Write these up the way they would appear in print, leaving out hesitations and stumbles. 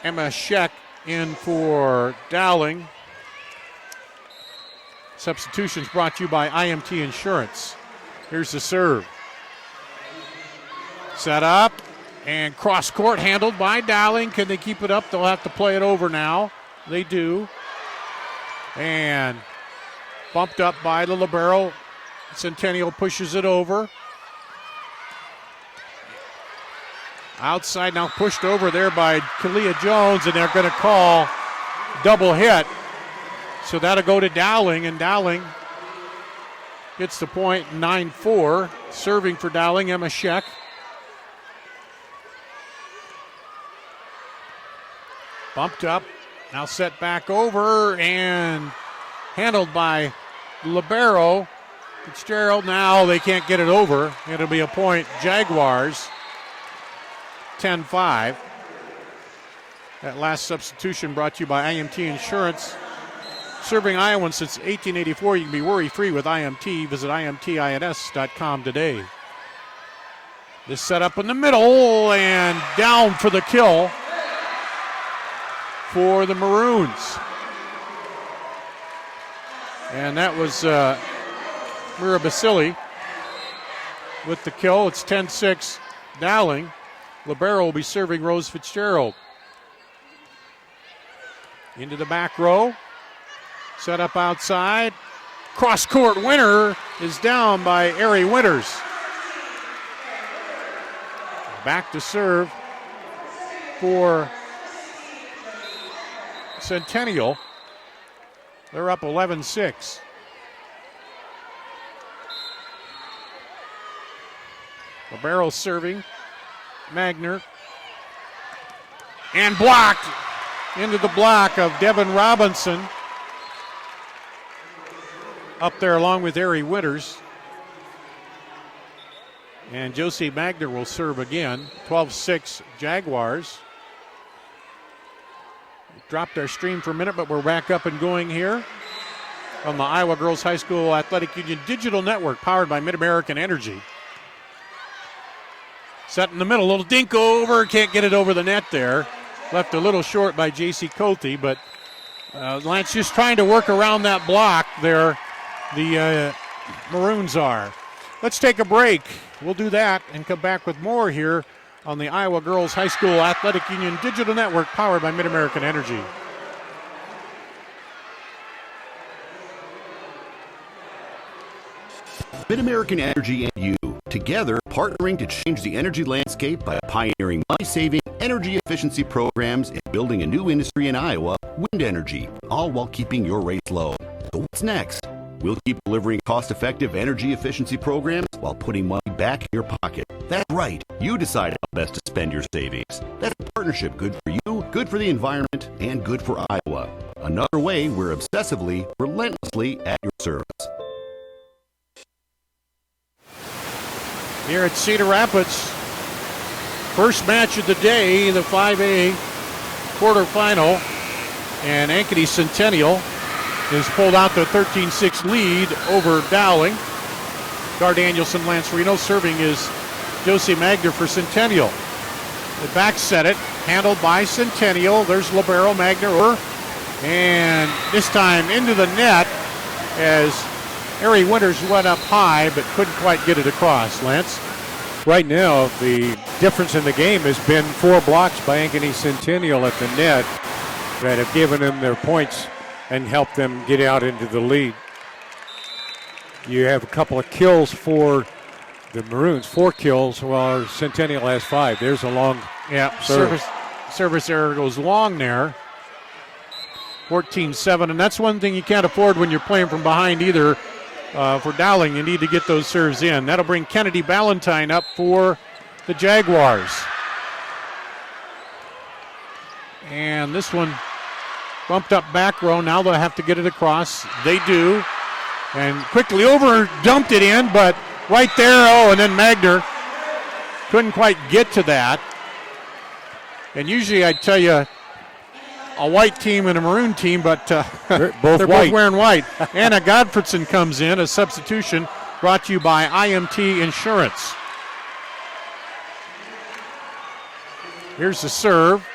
Emma Scheck in for Dowling. Substitutions brought to you by IMT Insurance. Here's the serve. Set up and cross court handled by Dowling. Can they keep it up? They'll have to play it over now. They do. And bumped up by the libero. Centennial pushes it over. Outside now, pushed over there by Kalia Jones, and they're going to call double hit. So that'll go to Dowling, and Dowling gets the point, 9-4. Serving for Dowling, Emma Scheck. Bumped up, now set back over, and handled by libero. Fitzgerald, now they can't get it over. It'll be a point, Jaguars. 10-5. That last substitution brought to you by IMT Insurance. Serving Iowans since 1884. You can be worry-free with IMT. Visit IMTINS.com today. This set up in the middle and down for the kill for the Maroons. And that was Mira Basili with the kill. It's 10-6 Dowling. Libero will be serving Rose Fitzgerald. Into the back row. Set up outside. Cross-court winner is down by Ari Winters. Back to serve for Centennial. They're up 11-6. Libero serving. Magner. And blocked into the block of Devin Robinson. Up there along with Ari Winters. And Josie Magner will serve again. 12-6 Jaguars. Dropped our stream for a minute, but we're back up and going here on the Iowa Girls High School Athletic Union Digital Network, powered by Mid-American Energy. Set in the middle, little dink over, can't get it over the net there. Left a little short by J.C. Colte, but Lance just trying to work around that block there. The Maroons are. Let's take a break. We'll do that and come back with more here on the Iowa Girls High School Athletic Union Digital Network, powered by Mid-American Energy. Mid-American Energy and you, together partnering to change the energy landscape by pioneering money-saving energy efficiency programs and building a new industry in Iowa, wind energy, all while keeping your rates low. So what's next? We'll keep delivering cost-effective energy efficiency programs while putting money back in your pocket. That's right. You decide how best to spend your savings. That's a partnership good for you, good for the environment, and good for Iowa. Another way we're obsessively, relentlessly at your service. Here at Cedar Rapids, first match of the day, the 5A quarterfinal, and Ankeny Centennial has pulled out the 13-6 lead over Dowling. Gar Danielson, Lance Reno, serving is Josie Magner for Centennial. The back set it, handled by Centennial. There's libero Magner, and this time into the net as Ari Winters went up high but couldn't quite get it across. Lance? Right now, the difference in the game has been 4 blocks by Ankeny Centennial at the net that have given them their points and helped them get out into the lead. You have a couple of kills for the Maroons, 4 kills, while Centennial has 5. There's a long service error goes long there. 14-7, and that's one thing you can't afford when you're playing from behind either. For Dowling, you need to get those serves in. That'll bring Kennedy Ballantyne up for the Jaguars. And this one bumped up back row. Now they'll have to get it across. They do. And quickly over, dumped it in, but right there, and then Magner couldn't quite get to that. And usually I'd tell you a white team and a maroon team, but they're both wearing white. Anna Godfredson comes in, a substitution brought to you by IMT Insurance. Here's the serve.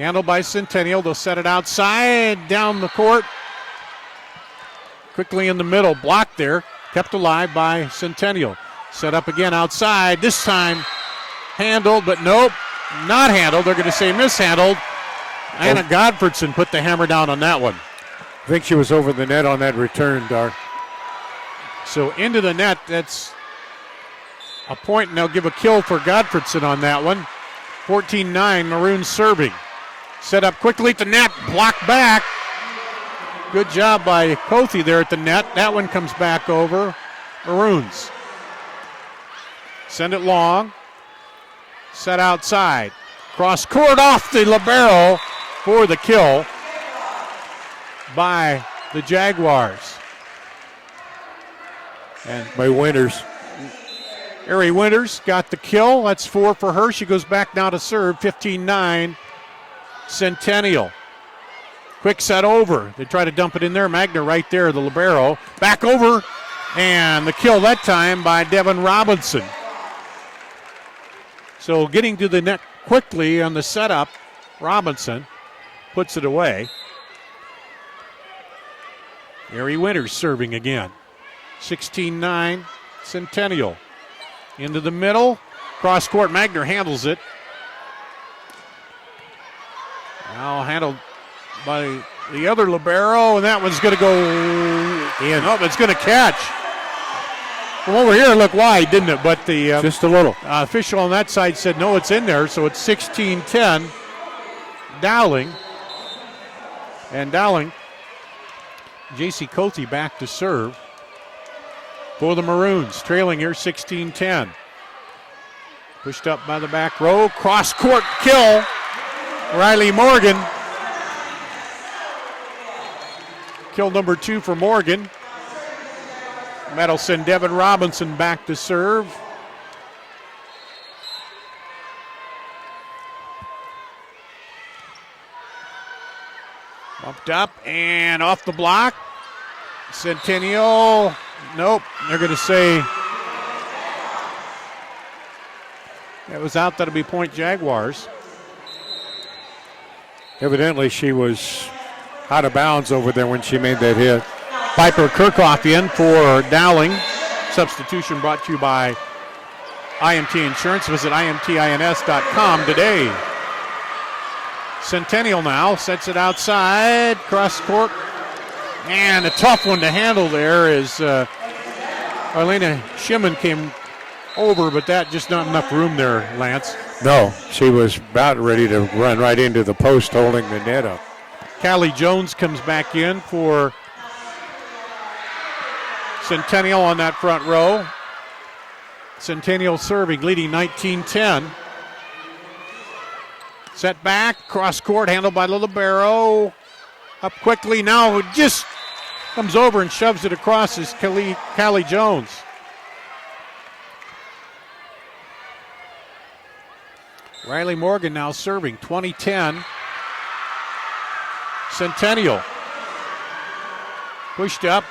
Handled by Centennial. They'll set it outside, down the court. Quickly in the middle, blocked there. Kept alive by Centennial. Set up again outside. This time handled, but nope, not handled. They're going to say mishandled. Anna Godfredson put the hammer down on that one. I think she was over the net on that return, Dar. So into the net, that's a point, and they'll give a kill for Godfredson on that one. 14-9, Maroons serving. Set up quickly at the net, blocked back. Good job by Kothi there at the net. That one comes back over. Maroons. Send it long. Set outside. Cross court off the libero for the kill by the Jaguars. And by Winters. Ari Winters got the kill. That's 4 for her. She goes back now to serve. 15-9 Centennial. Quick set over. They try to dump it in there. Magner right there, the libero. Back over. And the kill that time by Devin Robinson. So getting to the net quickly on the setup, Robinson puts it away. Ari Winters serving again. 16-9 Centennial. Into the middle. Cross court. Magner handles it. Now handled by the other libero, and that one's going to go in. Oh, it's going to catch. From over here, it looked wide, didn't it? But the just a little. Official on that side said no, it's in there. So it's 16-10 Dowling. And Dowling, J.C. Kothi back to serve for the Maroons. Trailing here 16-10. Pushed up by the back row. Cross court kill. Riley Morgan. Kill number 2 for Morgan. That'll send Devin Robinson back to serve. Bumped up and off the block. Centennial. Nope. They're going to say that was out. That'll be point Jaguars. Evidently, she was out of bounds over there when she made that hit. Piper Kirchhoff in for Dowling. Substitution brought to you by IMT Insurance. Visit imtins.com today. Centennial now sets it outside, cross court. And a tough one to handle there as Arlena Shimon came over, but that just not enough room there, Lance. No, she was about ready to run right into the post holding the net up. Callie Jones comes back in for Centennial on that front row. Centennial serving, leading 19-10. Set back, cross court, handled by the libero. Up quickly now, just comes over and shoves it across is Callie Jones. Riley Morgan now serving, 20-10. Centennial. Pushed up,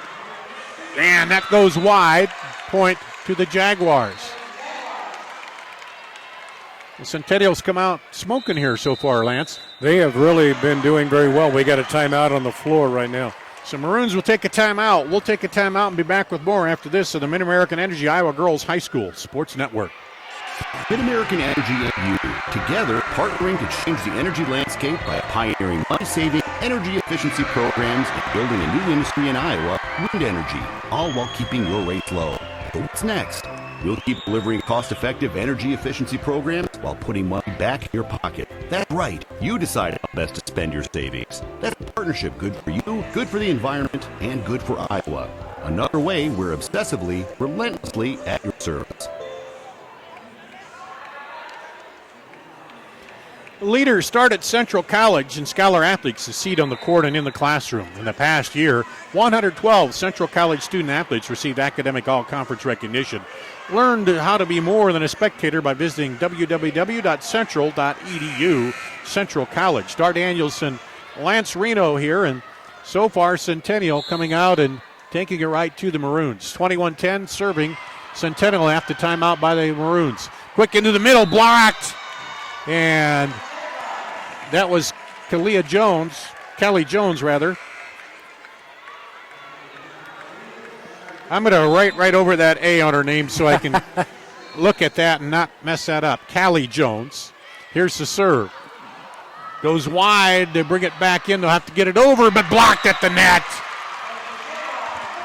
and that goes wide. Point to the Jaguars. The Centennials come out smoking here so far, Lance. They have really been doing very well. We got a timeout on the floor right now. So Maroons will take a timeout. We'll take a timeout and be back with more after this on the Mid-American Energy Iowa Girls High School Sports Network. Mid-American Energy and you, together partnering to change the energy landscape by pioneering money-saving, energy efficiency programs and building a new industry in Iowa, wind energy, all while keeping your rates low. But what's next? We'll keep delivering cost-effective energy efficiency programs while putting money back in your pocket. That's right. You decide how best to spend your savings. That's a partnership good for you, good for the environment, and good for Iowa. Another way we're obsessively, relentlessly at your service. Leaders start at Central College, and scholar athletes succeed on the court and in the classroom. In the past year, 112 Central College student athletes received academic all-conference recognition. Learn how to be more than a spectator by visiting www.central.edu. Central College. Dar Danielson, Lance Reno here, and so far Centennial coming out and taking it right to the Maroons. 21-10 serving Centennial after timeout by the Maroons. Quick into the middle, blocked. And that was to Kelly Jones rather. I'm going to write right over that A on her name so I can look at that and not mess that up. Callie Jones. Here's the serve. Goes wide to bring it back in. They'll have to get it over, but blocked at the net.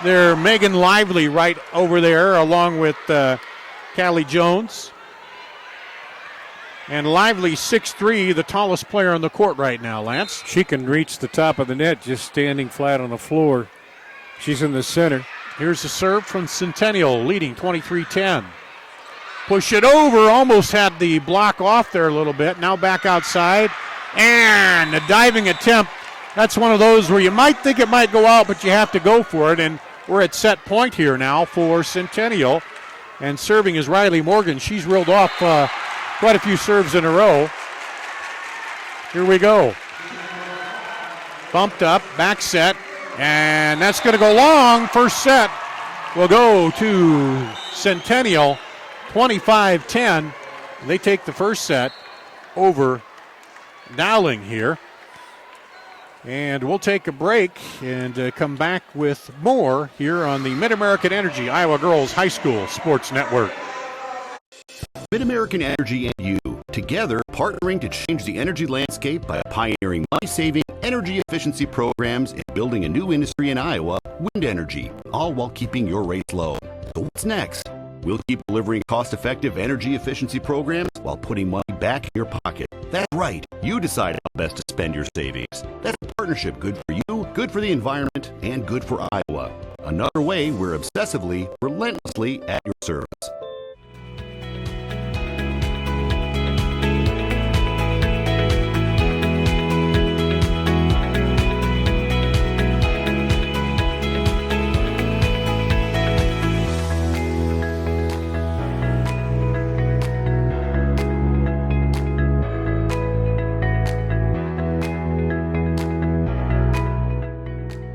They're Megan Lively right over there along with Callie Jones. And Lively, 6'3", the tallest player on the court right now, Lance. She can reach the top of the net just standing flat on the floor. She's in the center. Here's the serve from Centennial, leading 23-10. Push it over, almost had the block off there a little bit. Now back outside, and a diving attempt. That's one of those where you might think it might go out, but you have to go for it. And we're at set point here now for Centennial. And serving is Riley Morgan. She's reeled off quite a few serves in a row. Here we go. Bumped up, back set, and that's going to go long. First set will go to Centennial, 25-10. They take the first set over Dowling here. And we'll take a break and come back with more here on the Mid-American Energy Iowa Girls High School Sports Network. Mid-American Energy and you, together partnering to change the energy landscape by pioneering money-saving energy efficiency programs and building a new industry in Iowa, wind energy, all while keeping your rates low. So what's next? We'll keep delivering cost-effective energy efficiency programs while putting money back in your pocket. That's right. You decide how best to spend your savings. That's a partnership good for you, good for the environment, and good for Iowa. Another way we're obsessively, relentlessly at your service.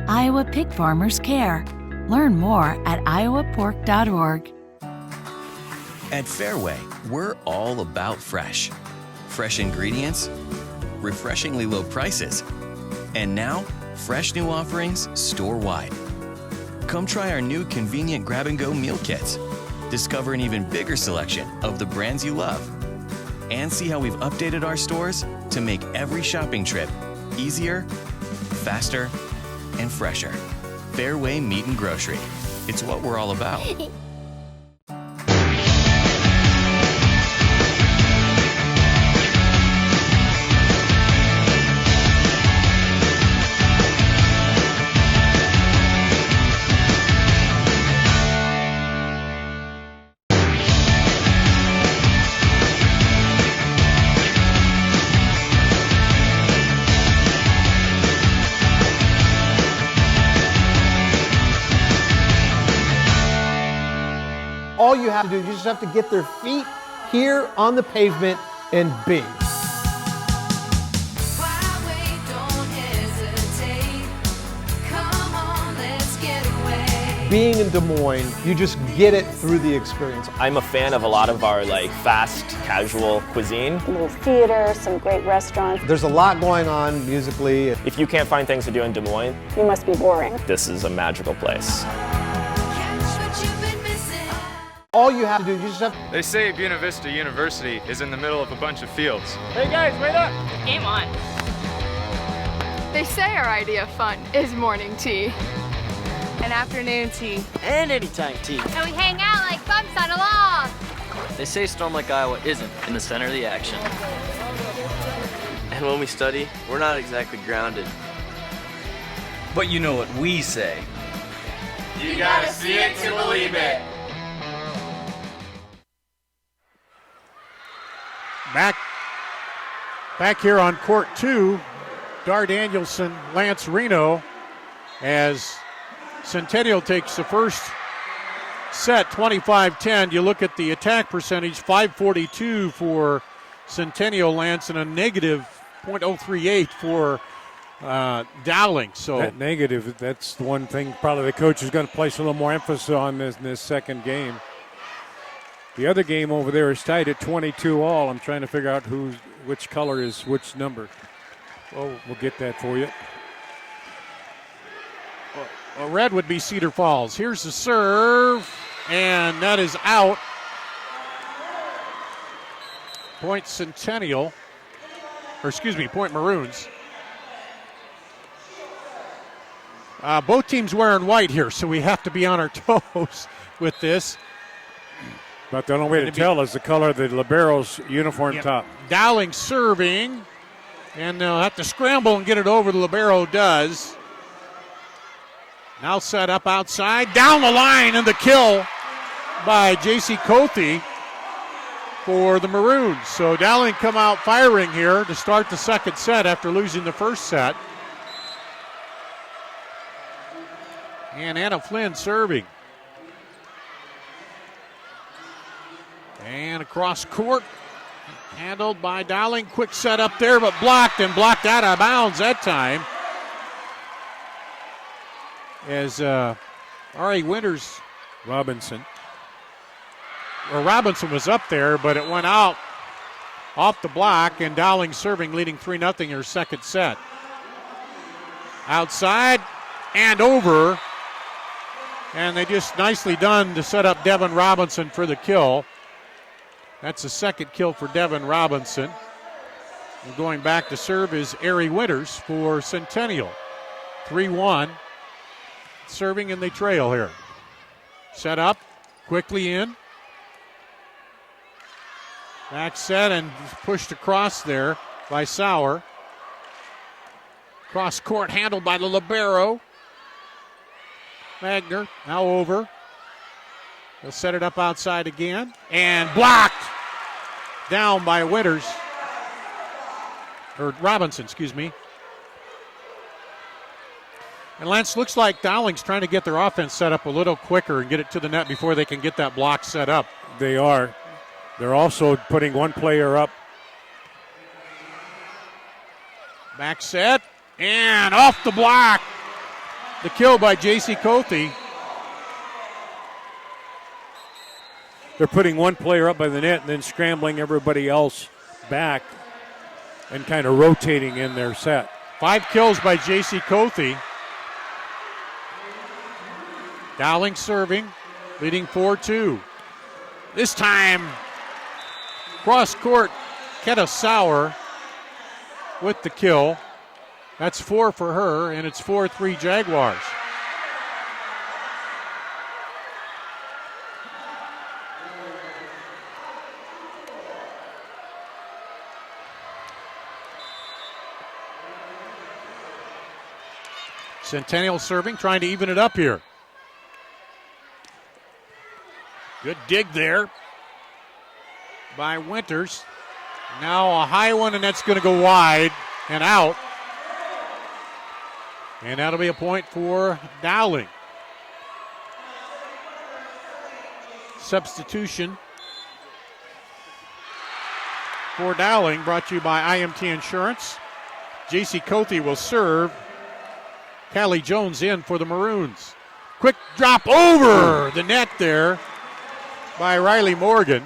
Iowa pig farmers care. Learn more at iowapork.org. At Fairway, we're all about fresh. Fresh ingredients, refreshingly low prices, and now, fresh new offerings store-wide. Come try our new convenient grab-and-go meal kits. Discover an even bigger selection of the brands you love. And see how we've updated our stores to make every shopping trip easier, faster, and fresher. Fairway Meat and Grocery. It's what we're all about. All you have to do, you just have to get their feet here on the pavement and bing. Being in Des Moines, you just get it through the experience. I'm a fan of a lot of our fast, casual cuisine. A little theater, some great restaurants. There's a lot going on musically. If you can't find things to do in Des Moines, You must be boring. this is a magical place. All you have to do, you just have to... They say Buena Vista University is in the middle of a bunch of fields. Hey guys, wait up! Game on. They say our idea of fun is morning tea, and afternoon tea, and anytime tea. and we hang out like bumps on a log. They say Storm Lake, Iowa isn't in the center of the action. And when we study, we're not exactly grounded. But you know what we say. You gotta see it to believe it. Back here on court 2, Dar Danielson, Lance Reno, as Centennial takes the first set, 25-10. You look at the attack percentage, 542 for Centennial, Lance, and a negative .038 for Dowling. So that negative, that's the one thing probably the coach is going to place a little more emphasis on in this second game. The other game over there is tied at 22 all. I'm trying to figure out which color is which number. Well, we'll get that for you. Well, red would be Cedar Falls. Here's the serve, and that is out. Point Centennial, or excuse me, Point Maroons. Both teams wearing white here, so we have to be on our toes with this. But the only way to tell is the color of the libero's uniform top. Dowling serving, and they'll have to scramble and get it over. The libero does. Now set up outside, down the line, and the kill by J.C. Cothey for the Maroons. So Dowling come out firing here to start the second set after losing the first set. And Anna Flynn serving. And across court, handled by Dowling. Quick set up there, but blocked out of bounds that time. As R.A. Winters Robinson was up there, but it went out off the block, and Dowling serving, leading 3-0 her second set. Outside and over. And they just nicely done to set up Devin Robinson for the kill. That's the second kill for Devin Robinson. And going back to serve is Ari Winters for Centennial. 3-1. Serving, and they trail here. Set up, quickly in. Back set and pushed across there by Sauer. Cross court handled by the libero. Magner now over. They'll set it up outside again. And blocked down by Winters. Or Robinson, excuse me. And Lance, looks like Dowling's trying to get their offense set up a little quicker and get it to the net before they can get that block set up. They are. They're also putting one player up. Back set. And off the block. The kill by J.C. Cothey. They're putting one player up by the net and then scrambling everybody else back and kind of rotating in their set. 5 kills by J.C. Cothey. Dowling serving, leading 4-2. This time, cross court, Ketta Sauer with the kill. That's 4 for her, and it's 4-3 Jaguars. Centennial serving, trying to even it up here. Good dig there by Winters. Now a high one, and that's going to go wide and out. And that'll be a point for Dowling. Substitution for Dowling brought to you by IMT Insurance. J.C. Cothey will serve. Callie Jones in for the Maroons. Quick drop over the net there by Riley Morgan.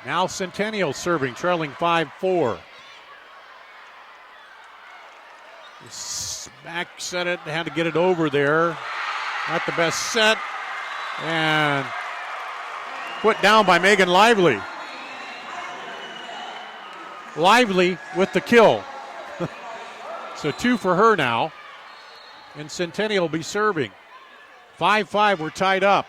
Now Centennial serving, trailing 5-4. Back set it, had to get it over there. Not the best set. And put down by Megan Lively. Lively with the kill. So 2 for her now. And Centennial will be serving. 5-5, we're tied up.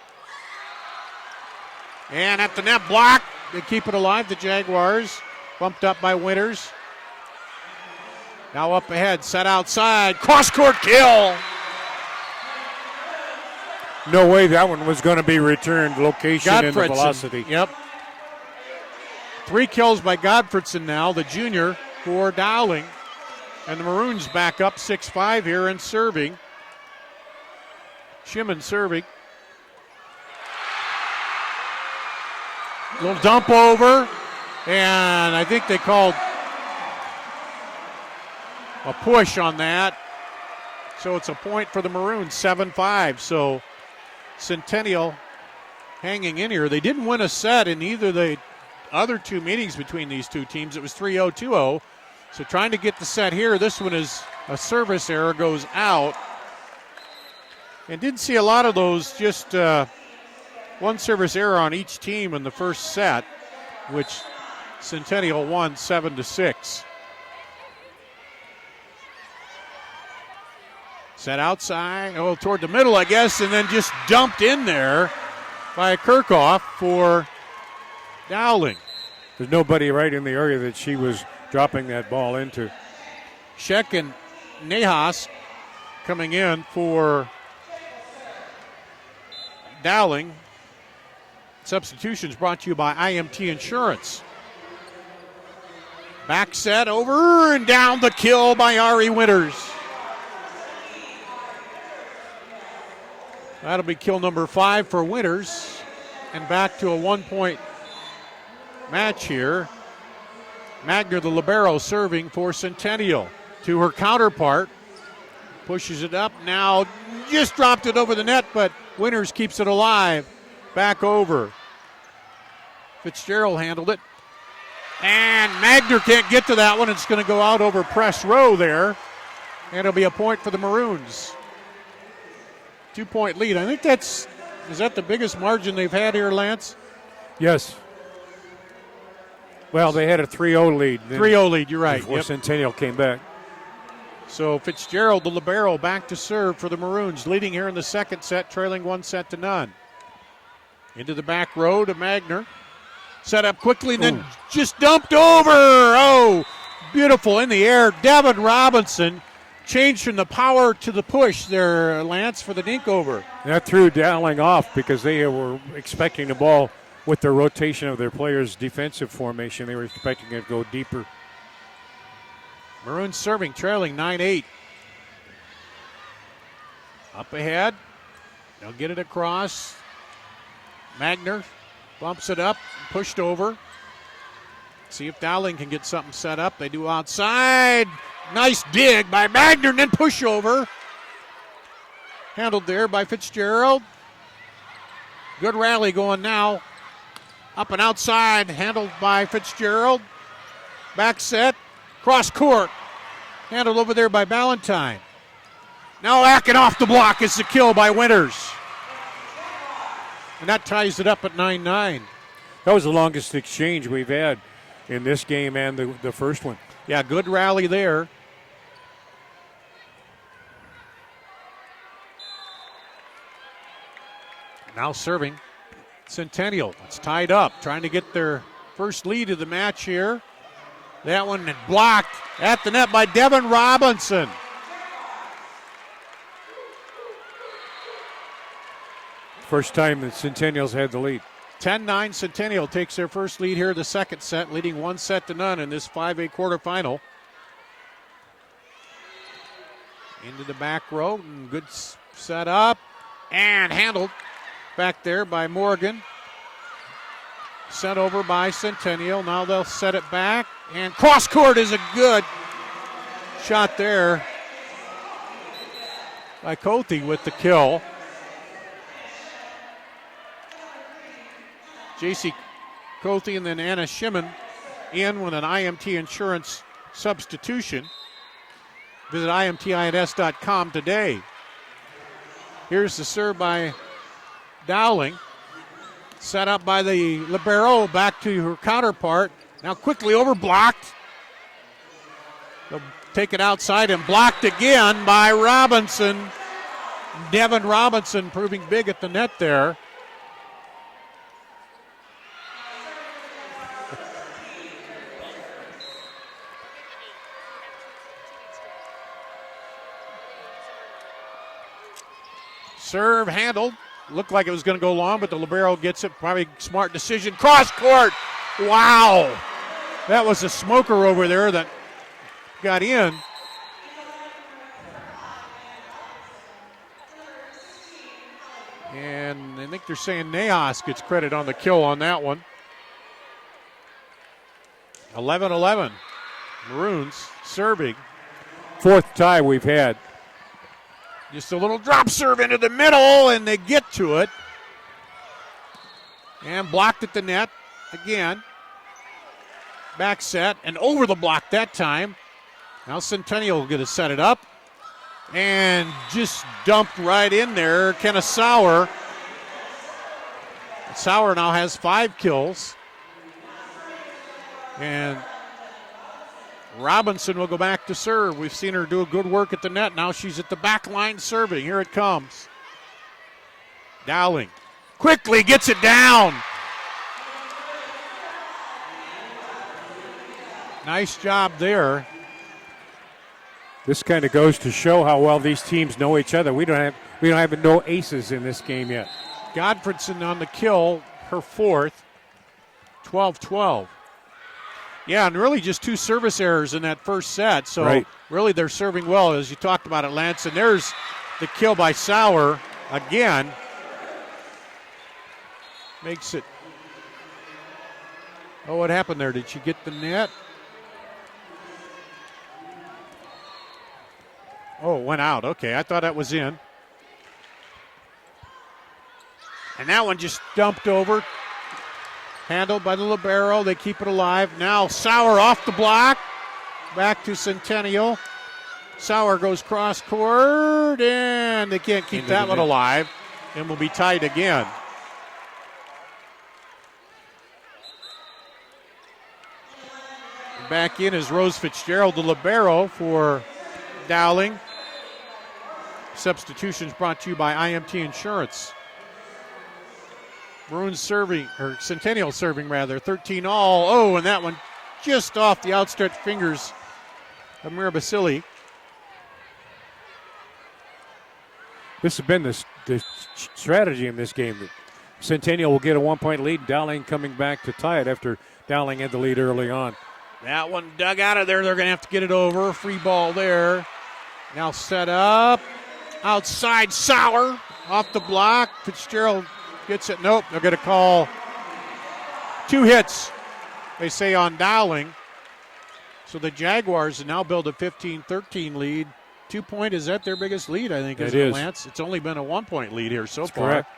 And at the net block, they keep it alive, the Jaguars. Bumped up by Winters. Now up ahead, set outside, cross-court kill. No way that one was going to be returned. Location and the velocity. Yep. 3 kills by Godfredson now, the junior for Dowling. And the Maroons back up 6-5 here and serving. Shimon serving. Little dump over. And I think they called a push on that. So it's a point for the Maroons, 7-5. So Centennial hanging in here. They didn't win a set in either the other two meetings between these two teams. It was 3-0, 2-0. So trying to get the set here. This one is a service error, goes out. And didn't see a lot of those, just one service error on each team in the first set, which Centennial won 7-6. Set outside, toward the middle, I guess, and then just dumped in there by Kirchhoff for Dowling. There's nobody right in the area that she was dropping that ball into. Sheck and Nahas coming in for Dowling. Substitutions brought to you by IMT Insurance. Back set over and down the kill by Ari Winters. That'll be kill number 5 for Winters. And back to a 1-point match here. Magner, the libero, serving for Centennial. To her counterpart. Pushes it up. Now just dropped it over the net, but Winters keeps it alive. Back over. Fitzgerald handled it. And Magner can't get to that one. It's going to go out over press row there. And it'll be a point for the Maroons. 2-point lead. I think is that the biggest margin they've had here, Lance? Yes. Well, they had a 3-0 lead. 3-0 lead, you're right. Before Centennial came back. So Fitzgerald, the libero, back to serve for the Maroons, leading here in the second set, trailing 1-0. Into the back row to Magner. Set up quickly and then just dumped over. Oh, beautiful in the air. Devin Robinson changed from the power to the push there, Lance, for the dink over. That threw Dowling off because they were expecting the ball with the rotation of their players' defensive formation. They were expecting it to go deeper. Maroons serving, trailing 9-8. Up ahead. They'll get it across. Magner bumps it up, pushed over. See if Dowling can get something set up. They do outside. Nice dig by Magner and then push over. Handled there by Fitzgerald. Good rally going now. Up and outside, handled by Fitzgerald. Back set, cross court. Handled over there by Ballantyne. Now Akin off the block is the kill by Winters. And that ties it up at 9-9. That was the longest exchange we've had in this game and the first one. Yeah, good rally there. Now serving Centennial. It's tied up, trying to get their first lead of the match here. That one blocked at the net by Devin Robinson. First time that Centennial's had the lead. 10-9, Centennial takes their first lead here in the second set, leading 1-0 in this 5A quarterfinal. Into the back row, and good set up, and handled back there by Morgan. Sent over by Centennial. Now they'll set it back, and cross court is a good shot there by Cothey with the kill. J.C. Cothey and then Anna Shimon in with an IMT Insurance substitution. Visit imtins.com today. Here's the serve by Dowling. Set up by the libero, back to her counterpart. Now quickly overblocked. They'll take it outside and blocked again by Robinson. Devin Robinson proving big at the net there. Serve handled. Looked like it was going to go long, but the libero gets it. Probably smart decision. Cross court. Wow. That was a smoker over there that got in. And I think they're saying Nahas gets credit on the kill on that one. 11-11. Maroons serving. Fourth tie we've had. Just a little drop serve into the middle, and they get to it. And blocked at the net again. Back set, and over the block that time. Now Centennial will get to set it up. And just dumped right in there. Kenna Sauer. Sauer now has 5 kills. And Robinson will go back to serve. We've seen her do good work at the net. Now she's at the back line serving. Here it comes. Dowling quickly gets it down. Nice job there. This kind of goes to show how well these teams know each other. We don't have no aces in this game yet. Godfredson on the kill, her 4th. 12-12. Yeah, and really just 2 service errors in that first set. So really they're serving well, as you talked about it, Lance. And there's the kill by Sauer again. Makes it. Oh, what happened there? Did she get the net? Oh, it went out. Okay, I thought that was in. And that one just dumped over. Handled by the libero. They keep it alive. Now Sauer off the block. Back to Centennial. Sauer goes cross court, and they can't keep that one alive. And will be tied again. Back in is Rose Fitzgerald, the libero for Dowling. Substitutions brought to you by IMT Insurance. Maroons serving, or Centennial serving rather, 13 all. Oh, and that one just off the outstretched fingers of Mira Basili. This has been the strategy in this game. Centennial will get a 1-point lead. Dowling coming back to tie it after Dowling had the lead early on. That one dug out of there. They're going to have to get it over. Free ball there. Now set up. Outside Sauer off the block. Fitzgerald gets it. Nope. They're going to call 2 hits, they say, on Dowling. So the Jaguars now build a 15-13 lead. 2-point, is that their biggest lead, I think, isn't it, Lance? It's only been a 1-point lead here so far. Correct.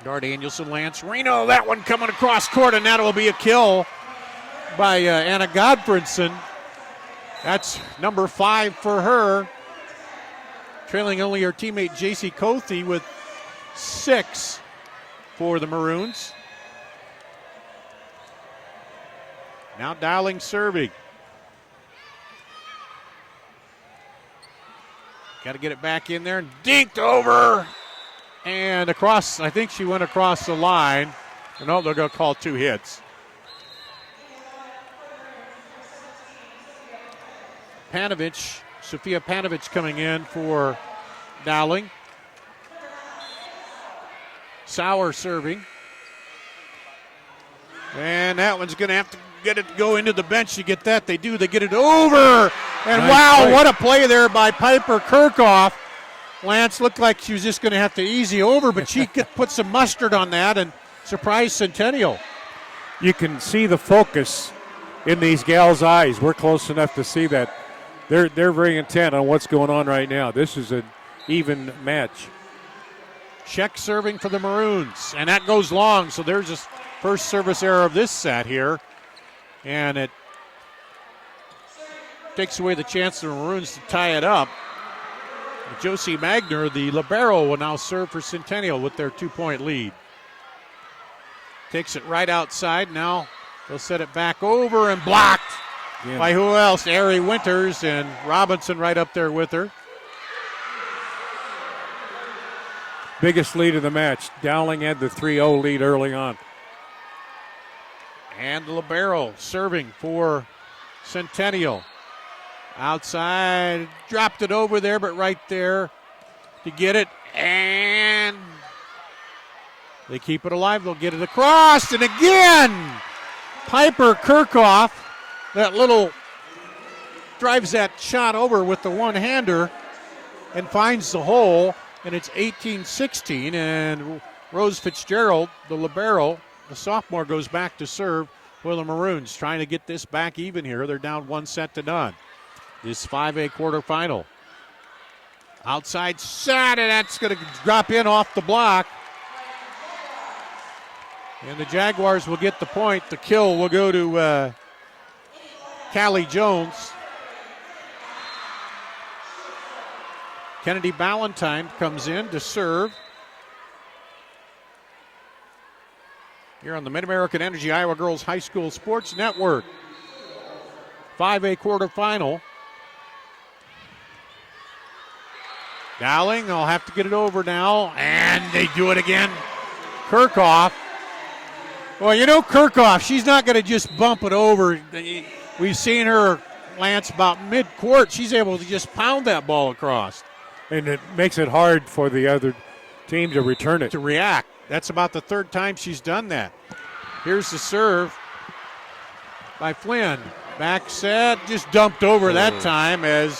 Dar Danielson, Lance Reno, that one coming across court, and that'll be a kill by Anna Godfredson. That's number 5 for her. Trailing only her teammate J.C. Cothe with 6 for the Maroons. Now Dowling serving. Got to get it back in there and dinked over. And across, I think she went across the line. No, they're going to call 2 hits. Panovich, Sophia Panovich coming in for Dowling. Sauer serving. And that one's going to have to get it go into the bench to get that. They do. They get it over. And nice wow, play. What a play there by Piper Kirchhoff. Lance looked like she was just going to have to easy over, but she could put some mustard on that and surprise Centennial. You can see the focus in these gals' eyes. We're close enough to see that. They're very intent on what's going on right now. This is an even match. Check serving for the Maroons, and that goes long, so there's a first service error of this set here, and it takes away the chance of the Maroons to tie it up. Josie Magner, the libero, will now serve for Centennial with their 2-point lead. Takes it right outside. Now they'll set it back over and blocked by who else? Ari Winters, and Robinson right up there with her. Biggest lead of the match. Dowling had the 3-0 lead early on. And the libero serving for Centennial. Outside, dropped it over there, but right there to get it. And they keep it alive. They'll get it across. And again, Piper Kirchhoff, that little, drives that shot over with the one-hander and finds the hole. And it's 18-16. And Rose Fitzgerald, the libero, the sophomore, goes back to serve for the Maroons, trying to get this back even here. They're down 1-0. this 5A quarterfinal. Outside set, and that's going to drop in off the block. And the Jaguars will get the point. The kill will go to Callie Jones. Kennedy Ballantyne comes in to serve. Here on the Mid-American Energy Iowa Girls High School Sports Network. 5A quarterfinal. Dowling, they'll have to get it over now, and they do it again. Kirchhoff. Well, you know Kirchhoff, she's not going to just bump it over. We've seen her, Lance, about mid-court. She's able to just pound that ball across. And it makes it hard for the other team to return it. To react. That's about the third time she's done that. Here's the serve by Flynn. Back set, just dumped over that time as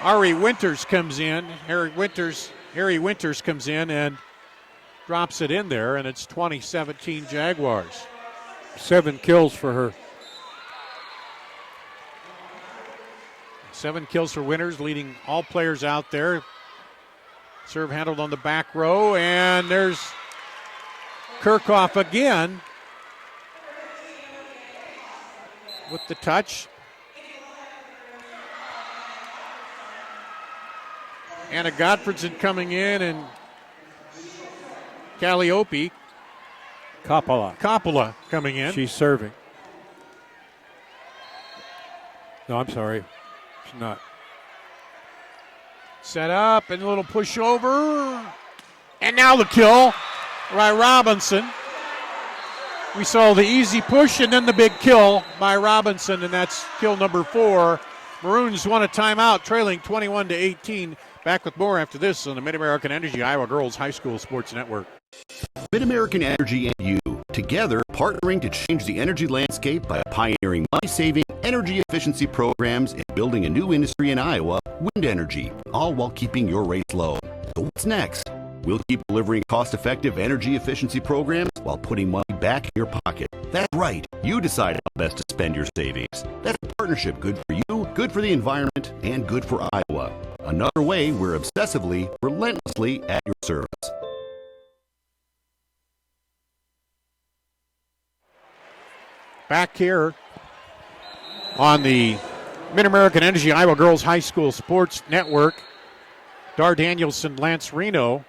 Harry Winters comes in. Harry Winters comes in and drops it in there, and it's 2017 Jaguars. 7 kills for her. 7 kills for Winters, leading all players out there. Serve handled on the back row, and there's Kirchhoff again with the touch. Anna Gottfredson coming in, and Calliope. Coppola coming in. She's serving. No, I'm sorry. She's not. Set up and a little push over. And now the kill by Robinson. We saw the easy push and then the big kill by Robinson, and that's kill number 4. Maroons won a timeout, trailing 21-18. Back with more after this on the Mid-American Energy Iowa Girls High School Sports Network. Mid-American Energy and you, together partnering to change the energy landscape by pioneering money-saving energy efficiency programs and building a new industry in Iowa, wind energy, all while keeping your rates low. So what's next? We'll keep delivering cost-effective energy efficiency programs while putting money back in your pocket. That's right. You decide how best to spend your savings. That's a partnership good for you, good for the environment, and good for Iowa. Another way we're obsessively, relentlessly at your service. Back here on the Mid-American Energy Iowa Girls High School Sports Network, Dar Danielson, Lance Reno.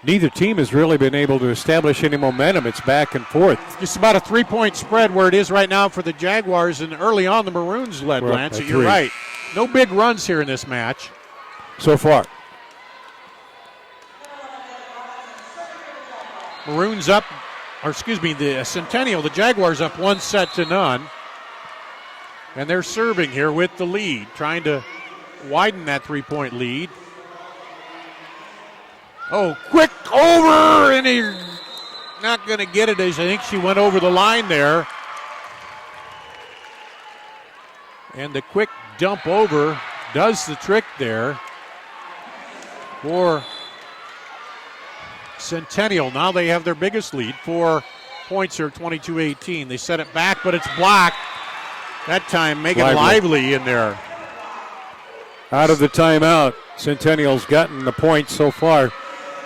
Neither team has really been able to establish any momentum. It's back and forth. Just about a 3-point spread where it is right now for the Jaguars, and early on the Maroons led, Lance. So you're right. No big runs here in this match. So far. Maroons up, or excuse me, the Centennial, the Jaguars up 1-0. And they're serving here with the lead, trying to widen that 3-point lead. Oh, quick over, and he's not going to get it as I think she went over the line there. And the quick dump over does the trick there for Centennial. Now they have their biggest lead, 4 points here, 22-18. They set it back, but it's blocked. That time Megan Lively in there. Out of the timeout, Centennial's gotten the points so far.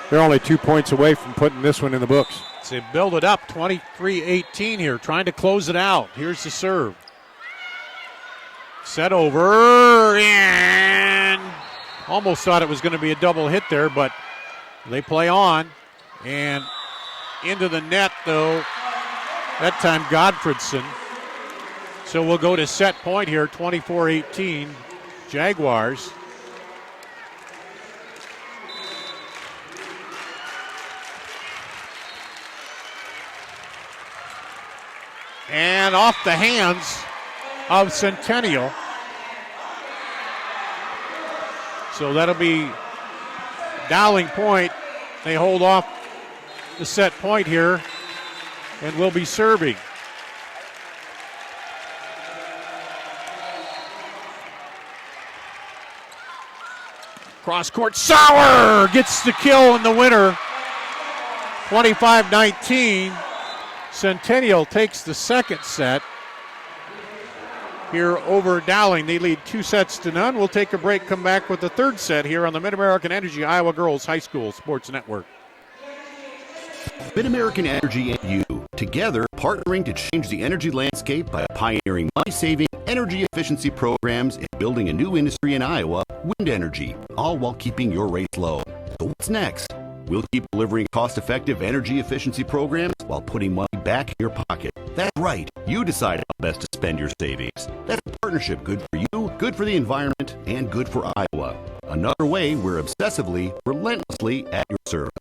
They're only 2 points away from putting this one in the books. So they build it up, 23-18 here, trying to close it out. Here's the serve. Set over, and almost thought it was going to be a double hit there, but they play on. And into the net, though, that time Godfredson. So we'll go to set point here, 24-18, Jaguars. And off the hands of Centennial. So that'll be Dowling point. They hold off the set point here and will be serving. Cross court, Sauer gets the kill in the winner. 25-19. Centennial takes the second set. here over Dowling. They lead 2-0. We'll take a break, come back with the third set here on the Mid-American Energy Iowa Girls High School Sports Network. Mid-American Energy and you, together partnering to change the energy landscape by pioneering money-saving, energy efficiency programs and building a new industry in Iowa, wind energy, all while keeping your rates low. So what's next? We'll keep delivering cost-effective energy efficiency programs while putting money back in your pocket. That's right. You decide how best to spend your savings. That's a partnership good for you, good for the environment, and good for Iowa. Another way we're obsessively, relentlessly at your service.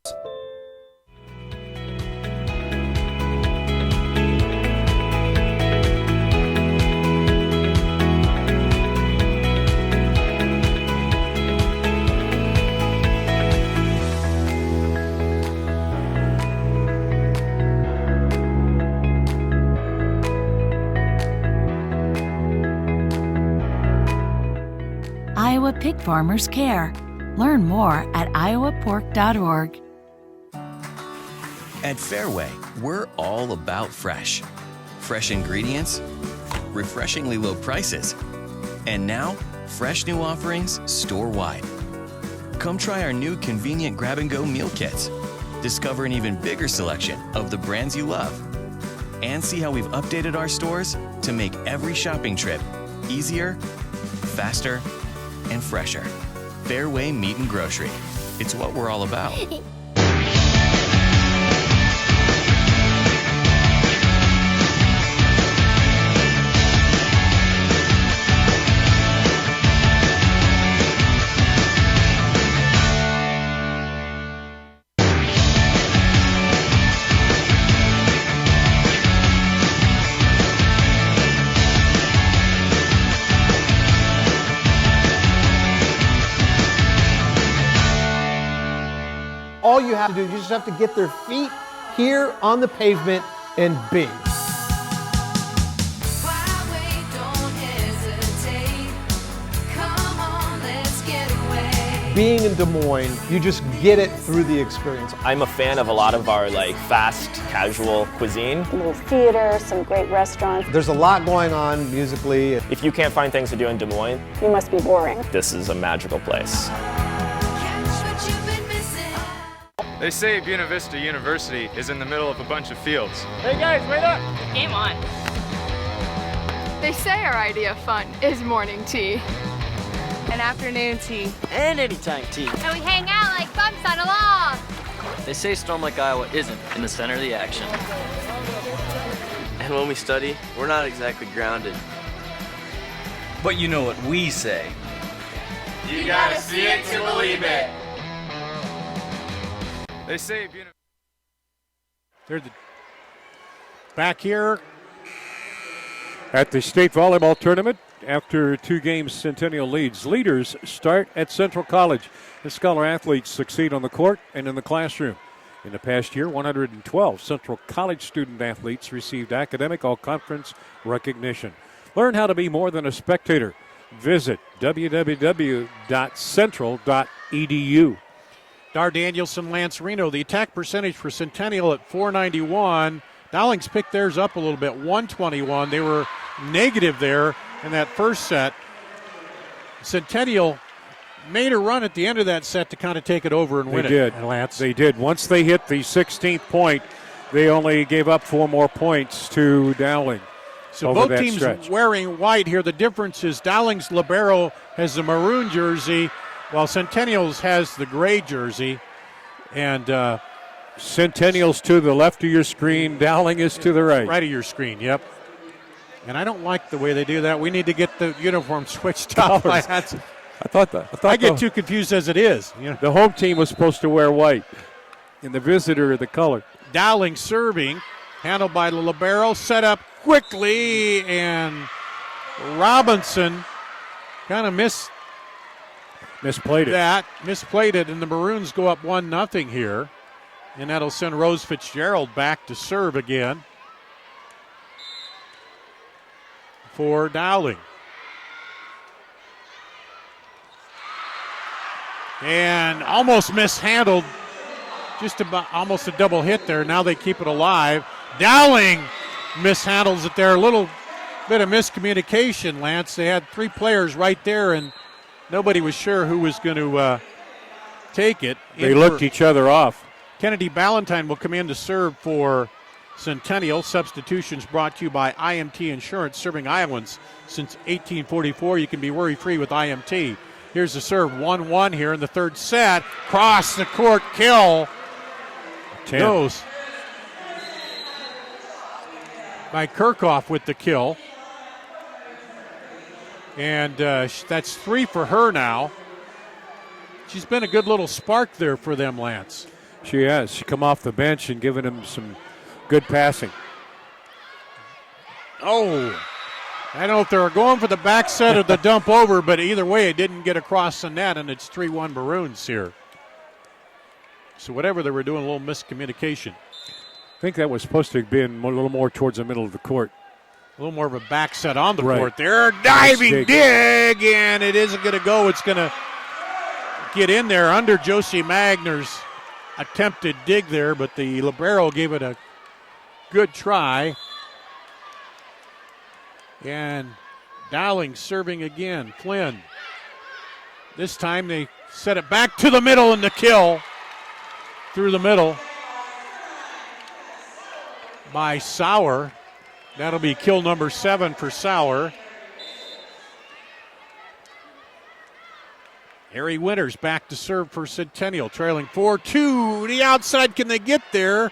Iowa pig farmers care. Learn more at iowapork.org. At Fairway, we're all about fresh. Fresh ingredients, refreshingly low prices, and now, fresh new offerings store-wide. Come try our new convenient grab-and-go meal kits. Discover an even bigger selection of the brands you love. And see how we've updated our stores to make every shopping trip easier, faster, and fresher. Fairway Meat and Grocery. It's what we're all about. All you have to do, you just have to get their feet here on the pavement and bing. Being in Des Moines, you just get it through the experience. I'm a fan of a lot of our fast, casual cuisine. A little theater, some great restaurants. There's a lot going on musically. If you can't find things to do in Des Moines, You must be boring. this is a magical place. They say Buena Vista University is in the middle of a bunch of fields. Hey guys, wait up! Game on. They say our idea of fun is morning tea and afternoon tea. And anytime tea. And we hang out like bumps on a log. They say a storm like Iowa isn't in the center of the action. And when we study, we're not exactly grounded. But you know what we say. You gotta see it to believe it. They say Buena They're back here At the state volleyball tournament, after 2 games, Centennial leads. Leaders start at Central College. The scholar athletes succeed on the court and in the classroom. In the past year, 112 Central College student athletes received academic all-conference recognition. Learn how to be more than a spectator. Visit www.central.edu. Dar Danielson, Lance Reno. The attack percentage for Centennial at .491. Dowling's picked theirs up a little bit, 121. They were negative there in that first set. Centennial made a run at the end of that set to kind of take it over and win it. Lance. They did. Once they hit the 16th point, they only gave up 4 more points to Dowling. So both teams wearing white here. The difference is Dowling's libero has the maroon jersey, while Centennial's has the gray jersey. And Centennial's to the left of your screen. Dowling is to the right. Right of your screen, yep. And I don't like the way they do that. We need to get the uniform switched up. I get too confused as it is. You know? The home team was supposed to wear white, and the visitor the color. Dowling serving, handled by the libero, set up quickly, and Robinson kind of misplayed it, and the Maroons go up 1-0 here, and that'll send Rose Fitzgerald back to serve again for Dowling. And almost mishandled, just about almost a double hit there. Now they keep it alive. Dowling mishandles it there, a little bit of miscommunication, Lance. They had 3 players right there, and nobody was sure who was going to take it. They looked each other off. Kennedy Ballantyne will come in to serve for Centennial. Substitutions brought to you by IMT Insurance, serving Iowans since 1844. You can be worry-free with IMT. Here's the serve, 1-1 here in the third set. Cross the court, kill. 10. Goes by Kirchhoff with the kill. And that's 3 for her now. She's been a good little spark there for them, Lance. She has. She come off the bench and given them some good passing. Oh, I don't know if they were going for the back set or the dump over, but either way, it didn't get across the net, and it's 3-1 Maroons here. So whatever they were doing, a little miscommunication. I think that was supposed to have been a little more towards the middle of the court. A little more of a back set on the Right. court there. Diving dig, and it isn't going to go. It's going to get in there under Josie Magner's attempted dig there, but the libero gave it a good try. And Dowling serving again. Flynn. This time they set it back to the middle and the kill through the middle by Sauer. That'll be kill number 7 for Sauer. Harry Winters back to serve for Centennial, trailing 4-2. The outside, can they get there?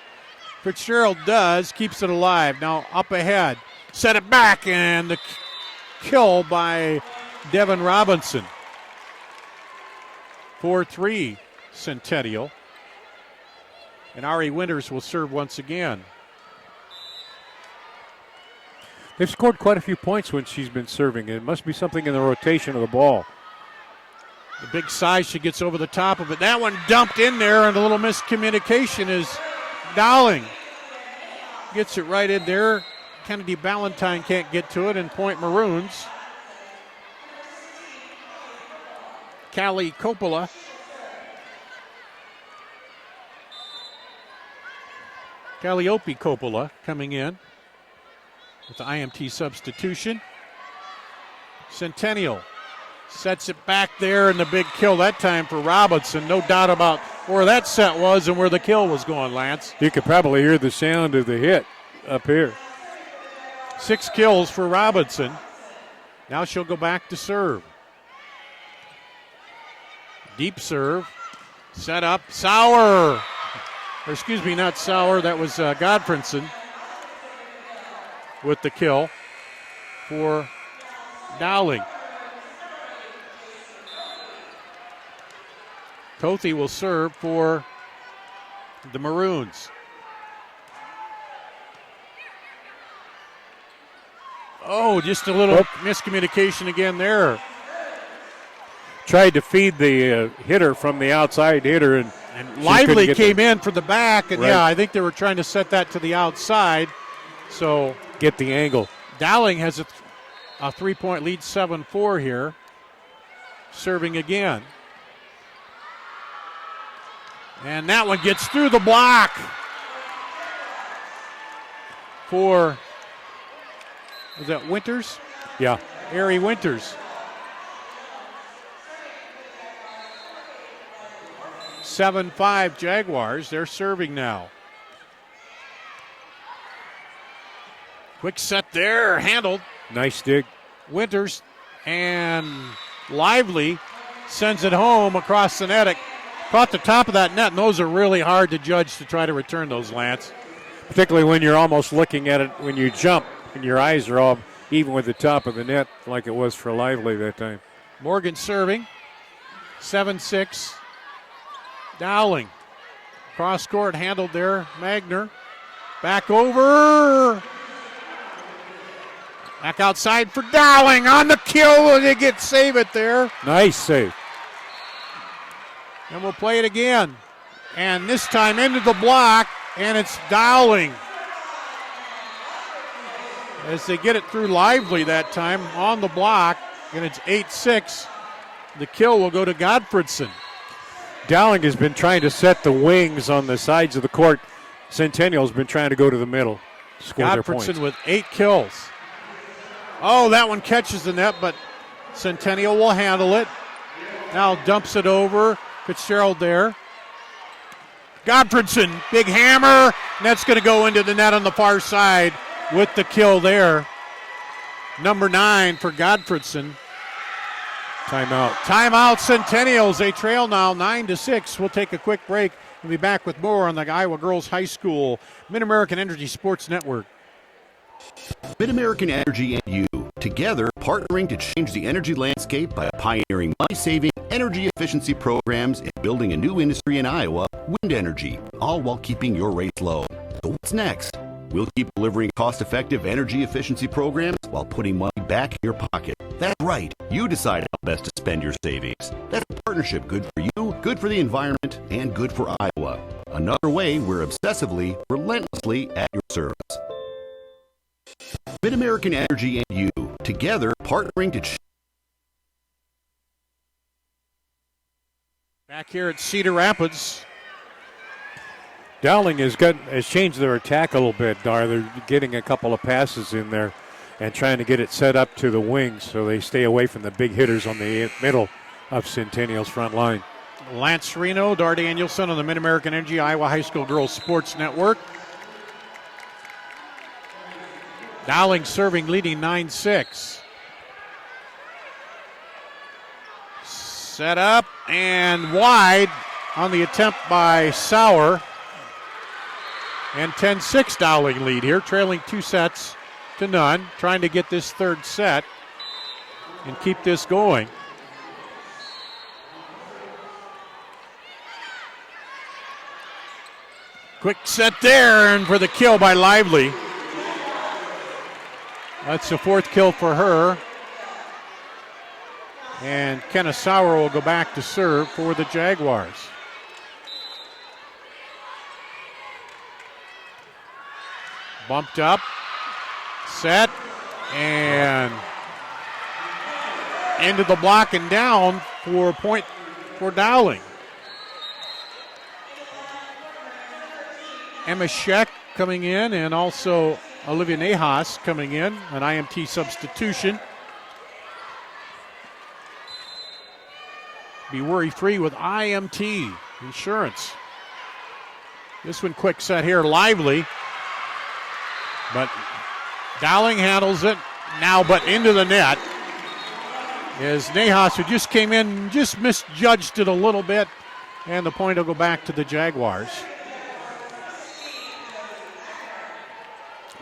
Fitzgerald does, keeps it alive. Now up ahead, set it back, and the kill by Devin Robinson. 4-3 Centennial. And Ari Winters will serve once again. They've scored quite a few points when she's been serving. It must be something in the rotation of the ball. The big size, she gets over the top of it. That one dumped in there, and a little miscommunication is Dowling. Gets it right in there. Kennedy Ballantyne can't get to it, and point Maroons. Callie Coppola. Calliope Coppola coming in with the IMT substitution. Centennial sets it back there, and the big kill that time for Robinson. No doubt about where that set was and where the kill was going, Lance. You could probably hear the sound of the hit up here. 6 kills for Robinson. Now she'll go back to serve. Deep serve. Set up. Sauer. Or excuse me, not Sauer. That was Godfredson with the kill for Dowling. Cothe will serve for the Maroons. Oh, just a little miscommunication again there. Tried to feed the hitter from the outside hitter, and Lively came in for the back, and Right. yeah, I think they were trying to set that to the outside. So get the angle. Dowling has a 3-point lead, 7-4 here. Serving again. And that one gets through the block for, was that Winters? Yeah. Harry Winters. 7-5 Jaguars. They're serving now. Quick set there, handled. Nice dig. Winters, and Lively sends it home across the net. It caught the top of that net, and those are really hard to judge to try to return those, Lance. Particularly when you're almost looking at it when you jump, and your eyes are all even with the top of the net like it was for Lively that time. Morgan serving. 7-6. Dowling. Cross court handled there. Magner. Back over. Back outside for Dowling on the kill. They save it there. Nice save. And we'll play it again. And this time into the block, and it's Dowling. As they get it through Lively that time on the block, and it's 8-6. The kill will go to Godfredson. Dowling has been trying to set the wings on the sides of the court. Centennial's been trying to go to the middle. Score their points. Godfredson with 8 kills. Oh, that one catches the net, but Centennial will handle it. Now dumps it over. Fitzgerald there. Godfredson, big hammer. And that's going to go into the net on the far side with the kill there. Number 9 for Godfredson. Timeout. Timeout, Centennials. They trail now 9-6. We'll take a quick break. We'll be back with more on the Iowa Girls High School Mid-American Energy Sports Network. Mid-American Energy and you, together partnering to change the energy landscape by pioneering money-saving energy efficiency programs and building a new industry in Iowa, wind energy, all while keeping your rates low. So what's next? We'll keep delivering cost-effective energy efficiency programs while putting money back in your pocket. That's right. You decide how best to spend your savings. That's a partnership good for you, good for the environment, and good for Iowa. Another way we're obsessively, relentlessly at your service. Mid-American Energy and you, together partnering to Back here at Cedar Rapids. Dowling has changed their attack a little bit, Dar. They're getting a couple of passes in there and trying to get it set up to the wings so they stay away from the big hitters on the middle of Centennial's front line. Lance Reno, Dar Danielson on the Mid-American Energy Iowa High School Girls Sports Network. Dowling serving, leading 9-6. Set up and wide on the attempt by Sauer. And 10-6 Dowling lead here, trailing 2-0, trying to get this third set and keep this going. Quick set there, and for the kill by Lively. That's the 4th kill for her. And Kenna Sauer will go back to serve for the Jaguars. Bumped up, set, and into the block and down for a point for Dowling. Emma Scheck coming in, and also Olivia Nahas coming in, an IMT substitution. Be worry-free with IMT insurance. This one quick set here, Lively. But Dowling handles it now, but into the net is Nahas, who just came in, just misjudged it a little bit, and the point will go back to the Jaguars.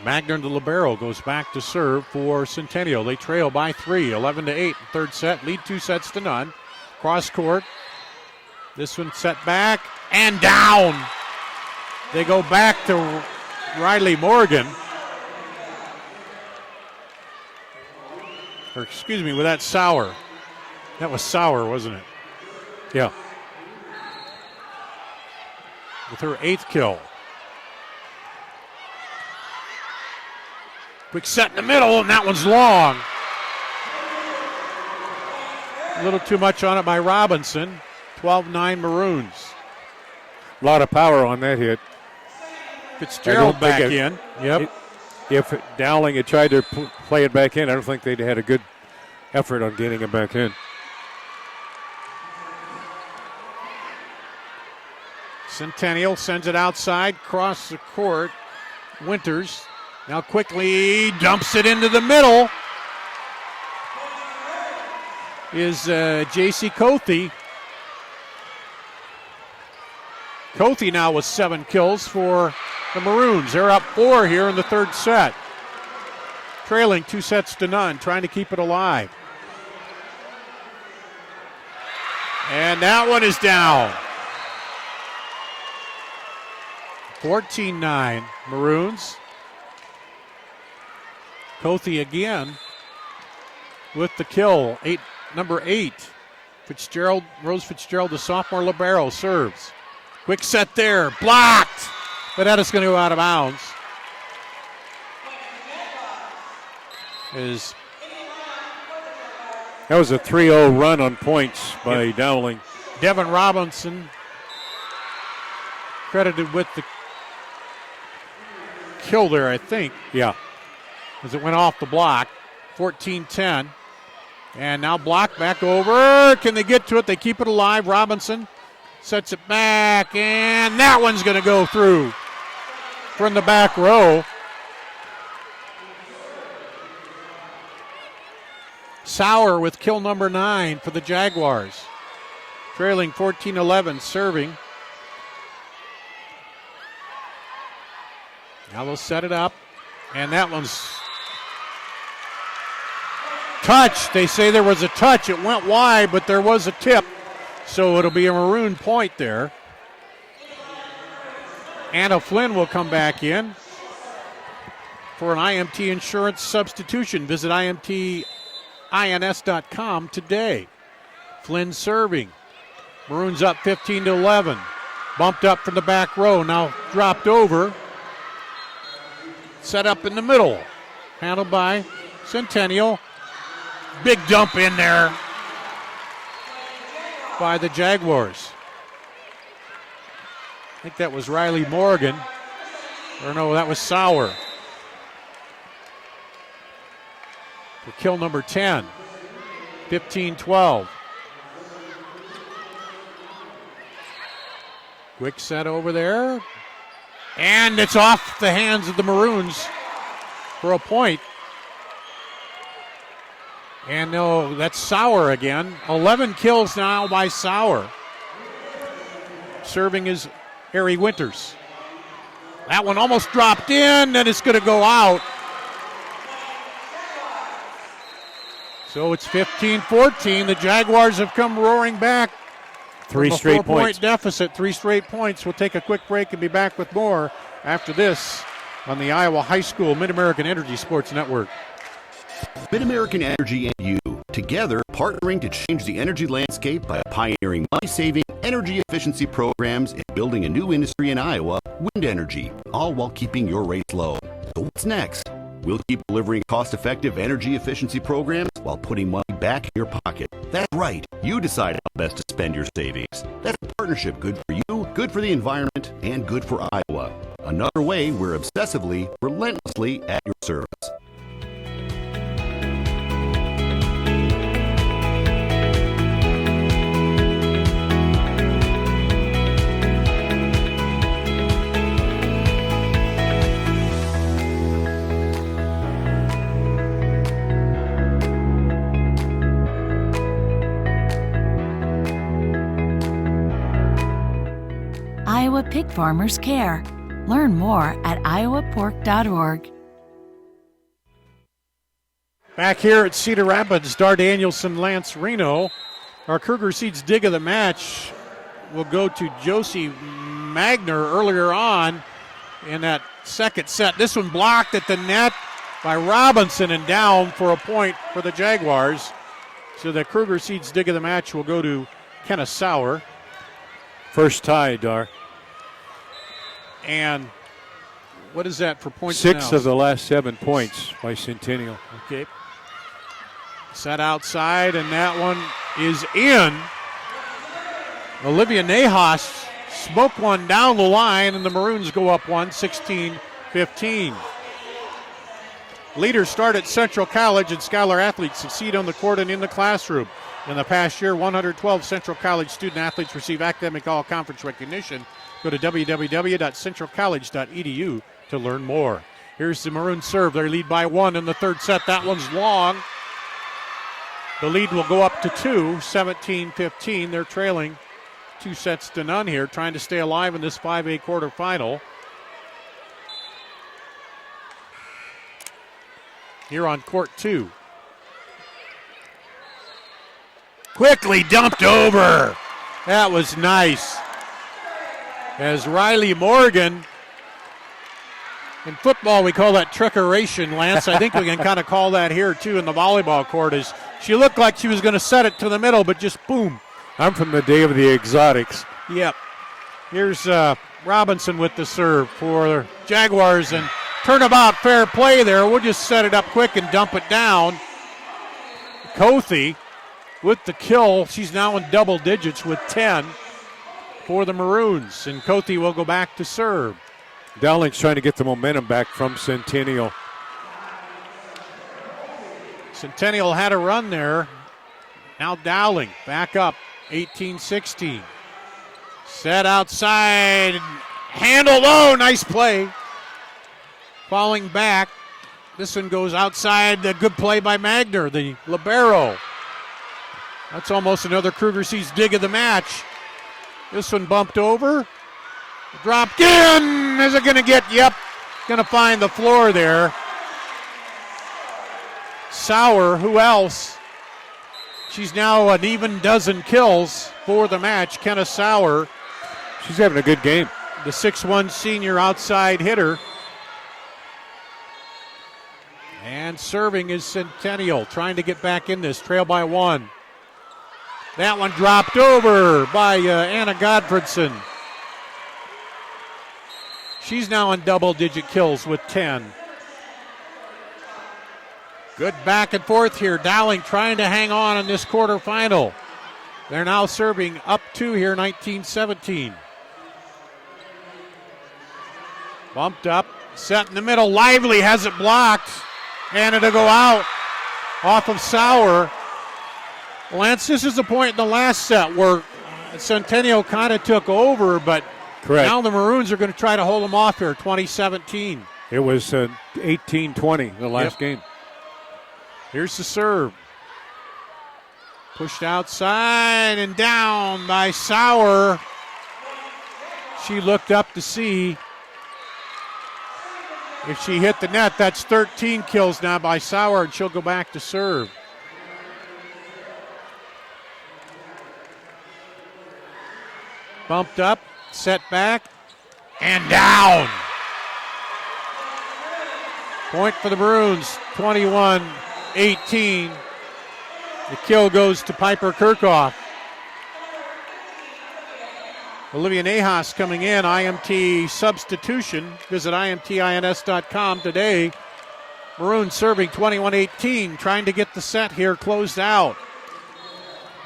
Magner the libero goes back to serve for Centennial. They trail by 3, 11-8, third set, lead 2-0. Cross court. This one set back and down. They go back to Riley Morgan. Or excuse me, with that Sauer. That was Sauer, wasn't it? Yeah. With her 8th kill. Quick set in the middle, and that one's long. A little too much on it by Robinson. 12-9 Maroons. A lot of power on that hit. Fitzgerald back in. Yep. If Dowling had tried to play it back in, I don't think they'd had a good effort on getting it back in. Centennial sends it outside, cross the court. Winters now quickly dumps it into the middle. Is J.C. Cothe. Cothe now with 7 kills for the Maroons. They're up 4 here in the third set. Trailing 2-0, trying to keep it alive. And that one is down. 14-9 Maroons. Cothe again with the kill. Number 8. Rose Fitzgerald, the sophomore libero, serves. Quick set there, blocked, but that is going to go out of bounds. That was a 3-0 run on points by Dowling. Devin Robinson credited with the kill there, I think. Yeah. As it went off the block. 14-10. And now block back over. Can they get to it? They keep it alive. Robinson sets it back, and that one's going to go through from the back row. Sauer with kill number 9 for the Jaguars. Trailing 14-11, serving. Now they'll set it up, and that one's touch. They say there was a touch. It went wide, but there was a tip, so it'll be a maroon point there. Anna Flynn will come back in for an IMT insurance substitution. Visit IMTINS.com today. Flynn serving. Maroons up 15-11. Bumped up from the back row, now dropped over. Set up in the middle. Handled by Centennial. Big dump in there by the Jaguars. I think that was Riley Morgan. Or no, that was Sauer. For kill number 10. 15-12. Quick set over there. And it's off the hands of the Maroons for a point. And no, that's Sauer again. 11 kills now by Sauer. Serving is Harry Winters. That one almost dropped in, and it's going to go out. So it's 15-14. The Jaguars have come roaring back. 3 straight points. 4-point deficit, 3 straight points. We'll take a quick break and be back with more after this on the Iowa High School Mid-American Energy Sports Network. Mid-American Energy and you, together partnering to change the energy landscape by pioneering money-saving, energy efficiency programs and building a new industry in Iowa, wind energy, all while keeping your rates low. So what's next? We'll keep delivering cost-effective energy efficiency programs while putting money back in your pocket. That's right. You decide how best to spend your savings. That's a partnership good for you, good for the environment, and good for Iowa. Another way we're obsessively, relentlessly at your service. Iowa pig farmers care. Learn more at iowapork.org. Back here at Cedar Rapids, Dar Danielson, Lance Reno. Our Kruger Seeds dig of the match will go to Josie Magner earlier on in that second set. This one blocked at the net by Robinson and down for a point for the Jaguars. So the Kruger Seeds dig of the match will go to Kenna Sauer. First tie, Dar. And what is that for points? 6 now? of the last 7 points by Centennial. Okay. Set outside, and that one is in. Olivia Nahas smoked one down the line, and the Maroons go up 16-15. Leaders start at Central College, and Scholar athletes succeed on the court and in the classroom. In the past year, 112 Central College student-athletes receive academic all-conference recognition. Go to www.centralcollege.edu to learn more. Here's the Maroons serve. They lead by 1 in the third set. That one's long. The lead will go up to 2, 17-15. They're trailing 2 sets to none here, trying to stay alive in this 5A quarterfinal. Here on court 2. Quickly dumped over. That was nice. As Riley Morgan, in football we call that trickeration, Lance. I think we can kind of call that here too in the volleyball court. Is she looked like she was going to set it to the middle, but just boom. I'm from the day of the exotics. Yep. Here's Robinson with the serve for Jaguars, and turnabout fair play there. We'll just set it up quick and dump it down. Kothe with the kill. She's now in double digits with 10 for the Maroons, and Kothe will go back to serve. Dowling's trying to get the momentum back from Centennial. Centennial had a run there. Now Dowling back up, 18-16. Set outside, handled, oh, nice play. Falling back, this one goes outside, a good play by Magner, the libero. That's almost another Kruger Seeds dig of the match. This one bumped over, dropped in, is it gonna get, yep, gonna find the floor there. Sauer, who else? She's now an even dozen kills for the match. Kenna Sauer. She's having a good game. The 6'1 senior outside hitter. And serving is Centennial, trying to get back in this, trail by 1. That one dropped over by Anna Godfredson. She's now in double-digit kills with 10. Good back and forth here. Dowling trying to hang on in this quarterfinal. They're now serving up 2 here, 19-17. Bumped up, set in the middle. Lively has it blocked, and it'll go out off of Sauer. Lance, this is the point in the last set where Centennial kind of took over, but correct. Now the Maroons are going to try to hold them off here, 2017. It was 18-20 the last game. Here's the serve. Pushed outside and down by Sauer. She looked up to see if she hit the net. That's 13 kills now by Sauer, and she'll go back to serve. Bumped up, set back, and down. Point for the Maroons, 21-18. The kill goes to Piper Kirchhoff. Olivia Nahas coming in, IMT substitution. Visit imtins.com today. Maroons serving 21-18, trying to get the set here closed out.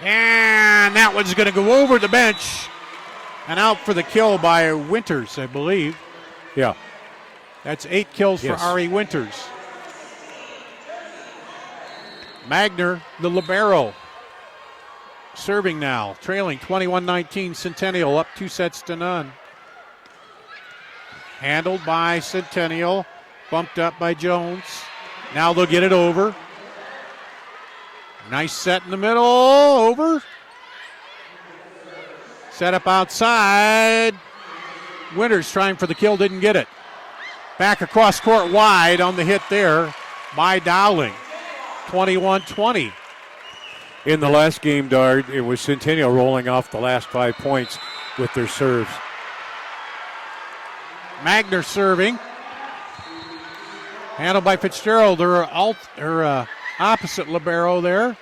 And that one's going to go over the bench. And out for the kill by Winters, I believe. Yeah. That's 8 kills for Ari Winters. Magner, the libero, serving now, trailing 21-19. Centennial up 2-0. Handled by Centennial, bumped up by Jones. Now they'll get it over. Nice set in the middle, over. Set up outside. Winters trying for the kill, didn't get it. Back across court wide on the hit there by Dowling. 21-20. In the last game, Dard, it was Centennial rolling off the last 5 points with their serves. Magner serving. Handled by Fitzgerald, her opposite libero there.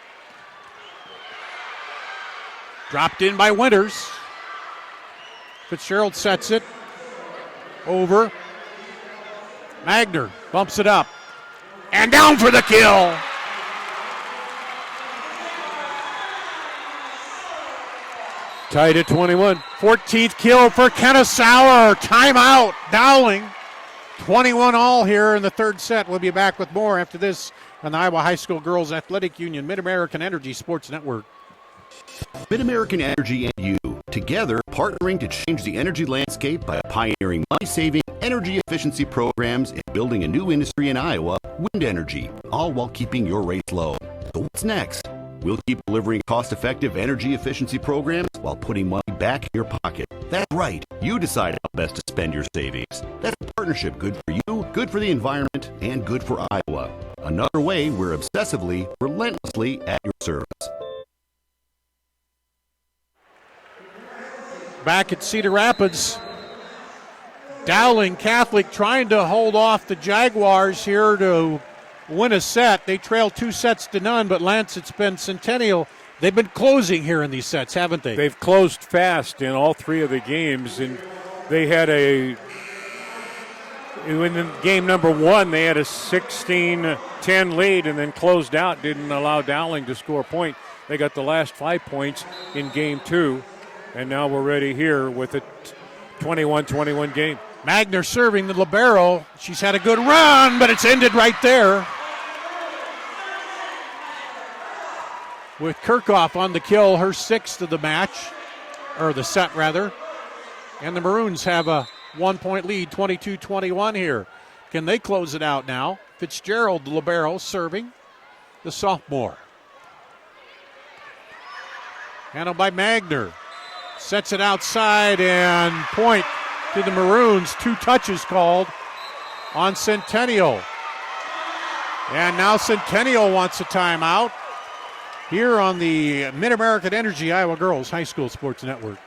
Dropped in by Winters. Fitzgerald sets it. Over. Magner bumps it up. And down for the kill. Tied at 21. 14th kill for Kenna Sauer. Timeout. Dowling. 21 all here in the third set. We'll be back with more after this on the Iowa High School Girls Athletic Union Mid-American Energy Sports Network. Mid-American Energy and you, together partnering to change the energy landscape by pioneering money-saving energy efficiency programs and building a new industry in Iowa, wind energy, all while keeping your rates low. So what's next? We'll keep delivering cost-effective energy efficiency programs while putting money back in your pocket. That's right. You decide how best to spend your savings. That's a partnership good for you, good for the environment, and good for Iowa. Another way we're obsessively, relentlessly at your service. Back at Cedar Rapids, Dowling Catholic trying to hold off the Jaguars here to win a set. They trail 2-0, but Lance, it's been Centennial. They've been closing here in these sets, haven't they? They've closed fast in all 3 of the games, and they had in game number 1, they had a 16-10 lead and then closed out, didn't allow Dowling to score a point. They got the last 5 points in game 2. And now we're ready here with a 21-21 game. Magner serving the libero. She's had a good run, but it's ended right there. with Kirchhoff on the kill, her 6th of the match, or the set rather. And the Maroons have a 1-point lead, 22-21 here. Can they close it out now? Fitzgerald, the libero, serving, the sophomore. Handled by Magner. Sets it outside and point to the Maroons. 2 touches called on Centennial. And now Centennial wants a timeout here on the Mid-American Energy Iowa Girls High School Sports Network.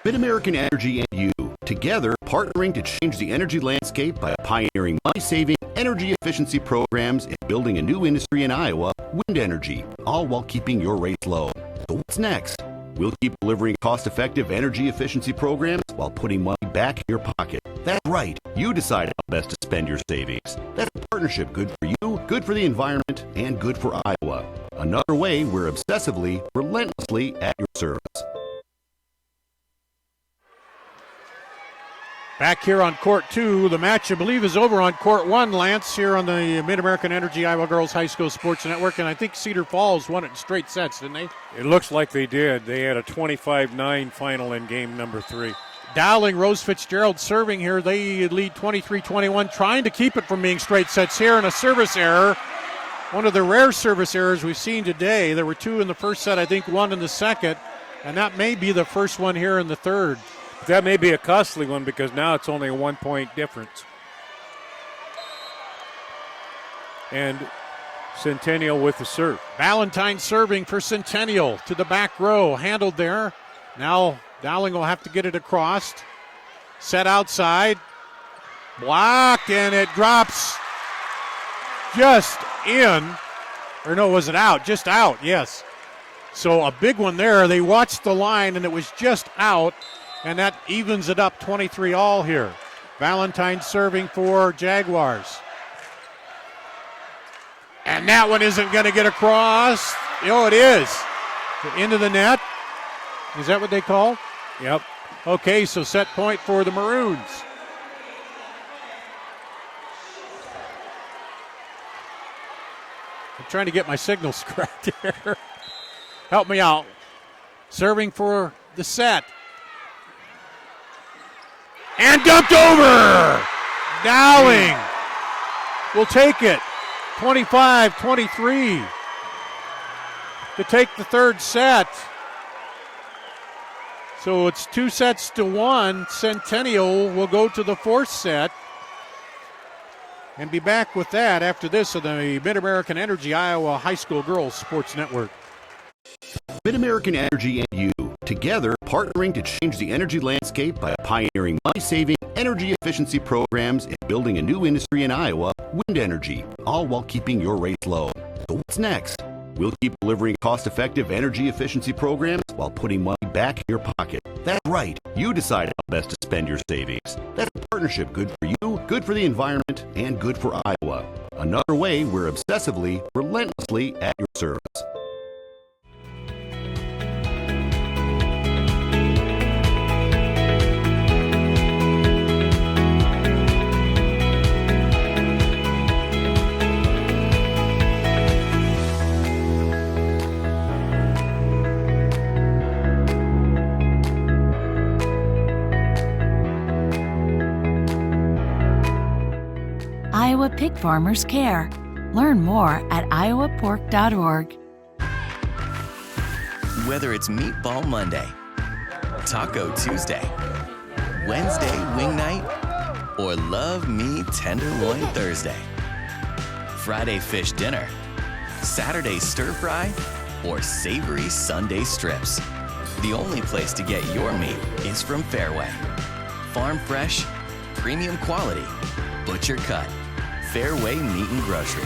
Mid-American Energy and you, together partnering to change the energy landscape by pioneering money-saving, energy efficiency programs and building a new industry in Iowa, wind energy, all while keeping your rates low. So what's next? We'll keep delivering cost-effective energy efficiency programs while putting money back in your pocket. That's right. You decide how best to spend your savings. That's a partnership good for you, good for the environment, and good for Iowa. Another way we're obsessively, relentlessly at your service. Back here on court 2, the match I believe is over on court 1, Lance, here on the Mid-American Energy Iowa Girls High School Sports Network, and I think Cedar Falls won it in straight sets, didn't they? It looks like they did. They had a 25-9 final in game number 3. Dowling, Rose Fitzgerald serving here. They lead 23-21, trying to keep it from being straight sets here, and a service error. One of the rare service errors we've seen today. There were 2 in the first set, I think 1 in the second, and that may be the first one here in the third. That may be a costly one because now it's only a 1-point difference. And Centennial with the serve. Valentine serving for Centennial to the back row. Handled there. Now Dowling will have to get it across. Set outside. Blocked, and it drops just in. Or no, was it out? Just out, yes. So a big one there. They watched the line, and it was just out. And that evens it up 23 all here. Valentine serving for Jaguars. And that one isn't going to get across. Oh, it is. Into the net. Is that what they call? Yep. Okay, so set point for the Maroons. I'm trying to get my signals correct here. Help me out. Serving for the set. And dumped over. Dowling will take it. 25-23 to take the third set. So it's 2-1. Centennial will go to the fourth set. And be back with that after this on the Mid-American Energy Iowa High School Girls Sports Network. Mid-American Energy and you, together partnering to change the energy landscape by pioneering money-saving, energy efficiency programs and building a new industry in Iowa, wind energy, all while keeping your rates low. So what's next? We'll keep delivering cost-effective energy efficiency programs while putting money back in your pocket. That's right. You decide how best to spend your savings. That's a partnership good for you, good for the environment, and good for Iowa. Another way we're obsessively, relentlessly at your service. Iowa pig farmers care. Learn more at iowapork.org. Whether it's Meatball Monday, Taco Tuesday, Wednesday Wing Night, or Love Me Tenderloin Thursday, Friday Fish Dinner, Saturday Stir Fry, or Savory Sunday Strips, the only place to get your meat is from Fairway. Farm fresh, premium quality, butcher cut. Fairway Meat and Grocery.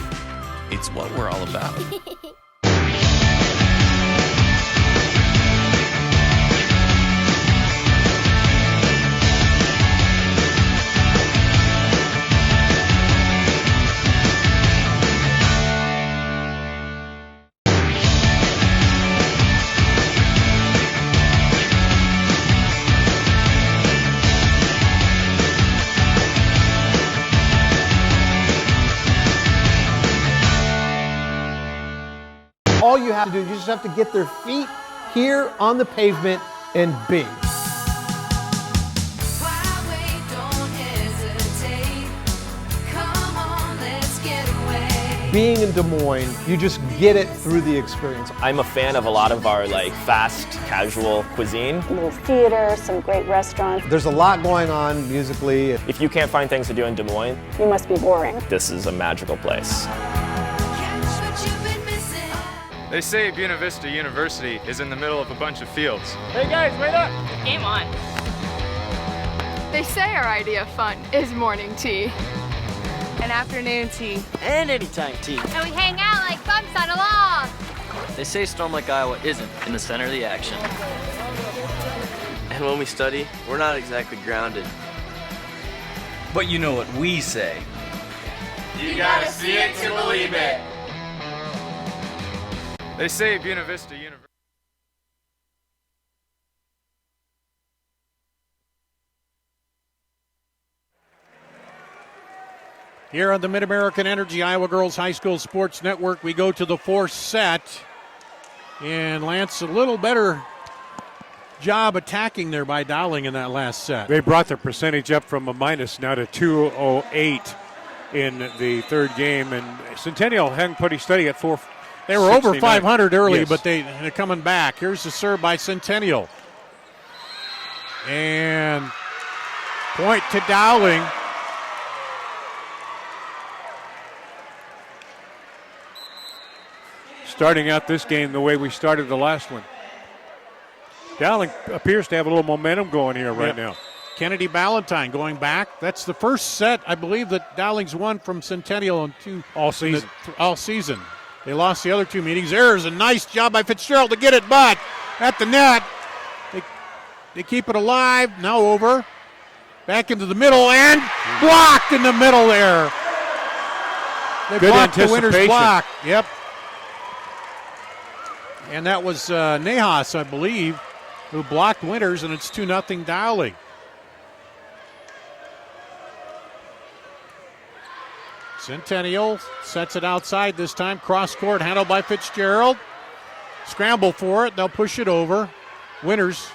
It's what we're all about. all you have to do, you just have to get their feet here on the pavement and bing. Being in Des Moines, you just get it through the experience. I'm a fan of a lot of our fast, casual cuisine. A little theater, some great restaurants. There's a lot going on musically. If you can't find things to do in Des Moines, You must be boring. this is a magical place. They say Buena Vista University is in the middle of a bunch of fields. Hey guys, wait up! Game on. They say our idea of fun is morning tea. And afternoon tea. And anytime tea. And we hang out like bumps on a log. They say a storm like Iowa isn't in the center of the action. And when we study, we're not exactly grounded. But you know what we say. You gotta see it to believe it. They say Buena Vista University. Here on the Mid-American Energy Iowa Girls High School Sports Network, we go to the fourth set. And Lance, a little better job attacking there by Dowling in that last set. They brought their percentage up from a minus now to 208 in the third game. And Centennial hung pretty steady at 4. They were over 500 early, yes. but they're coming back. Here's the serve by Centennial. And point to Dowling. Starting out this game the way we started the last one. Dowling appears to have a little momentum going here right now. Kennedy Ballantyne going back. That's the first set, I believe, that Dowling's won from Centennial in all season. All season. They lost the other two meetings. There's a nice job by Fitzgerald to get it, but at the net. They keep it alive. Now over. Back into the middle and blocked in the middle there. They Good blocked the winner's anticipation. block. Yep. And that was Nahas, I believe, who blocked Winters, and it's 2-0 Dowling. Centennial sets it outside this time. Cross court, handled by Fitzgerald. Scramble for it. They'll push it over. Winters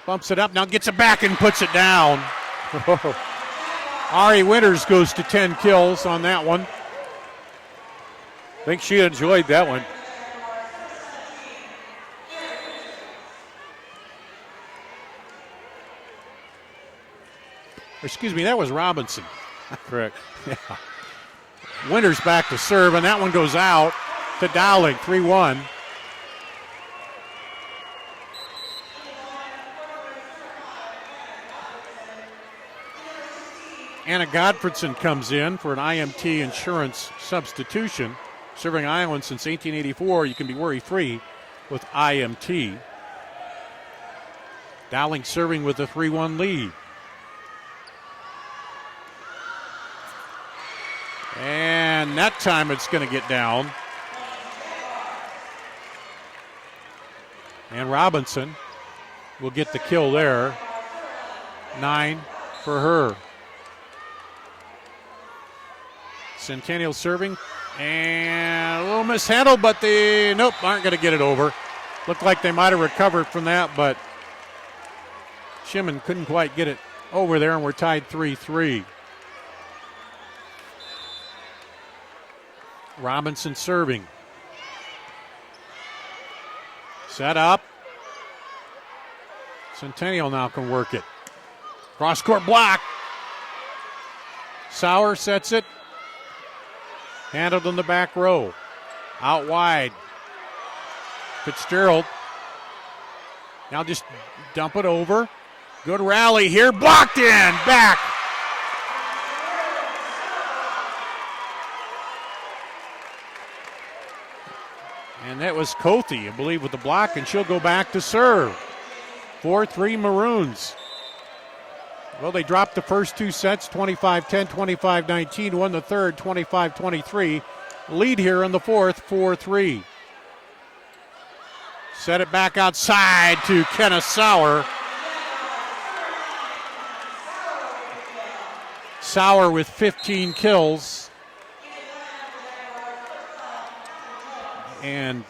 bumps it up. Now gets it back and puts it down. Ari Winters goes to 10 kills on that one. I think she enjoyed that one. Excuse me, that was Robinson. Correct. Yeah. Winters back to serve, and that one goes out to Dowling, 3-1. Anna Godfredson comes in for an IMT insurance substitution. Serving Iowans since 1884, you can be worry-free with IMT. Dowling serving with a 3-1 lead. And that time it's going to get down. And Robinson will get the kill there. 9 for her. Centennial serving. And a little mishandled, but they aren't going to get it over. Looked like they might have recovered from that, but Shimon couldn't quite get it over there, and we're tied 3-3. Robinson serving. Set up. Centennial now can work it. Cross court block. Sauer sets it. Handled in the back row. Out wide. Fitzgerald. Now just dump it over. Good rally here. Blocked in. Back. And that was Kothi, I believe, with the block, and she'll go back to serve. 4-3 Maroons. Well, they dropped the first two sets, 25-10, 25-19, won the third, 25-23. Lead here in the fourth, 4-3. Set it back outside to Kenna Sauer. Sauer with 15 kills. and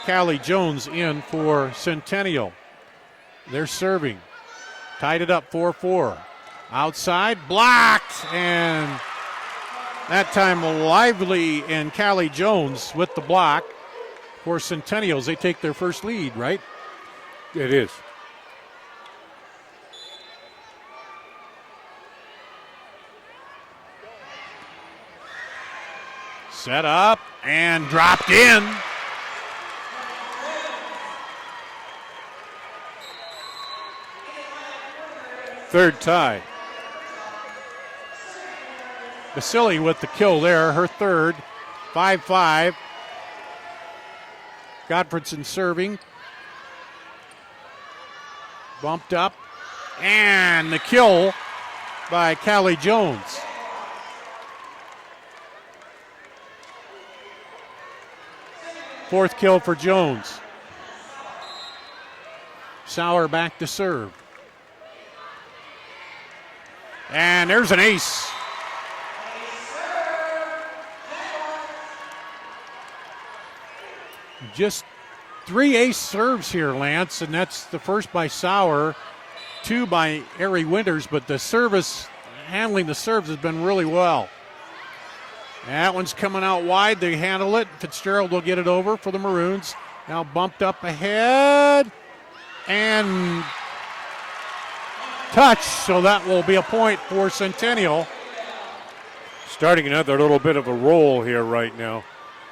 Callie Jones in for Centennial. They're serving. Tied it up 4-4. Outside, blocked, and that time Lively and Callie Jones with the block for Centennials. They take their first lead, right? It is. Set up and dropped in. Third tie. Basili with the kill there, her third. 5-5. Godfredson serving. Bumped up. And the kill by Callie Jones. Fourth kill for Jones. Sauer back to serve. And there's an ace. Just 3 ace serves here, Lance, and that's the first by Sauer, 2 by Ari Winters, but the service, handling the serves has been really well. That one's coming out wide. They handle it. Fitzgerald will get it over for the Maroons. Now bumped up ahead and touch, so that will be a point for Centennial. Starting another little bit of a roll here right now.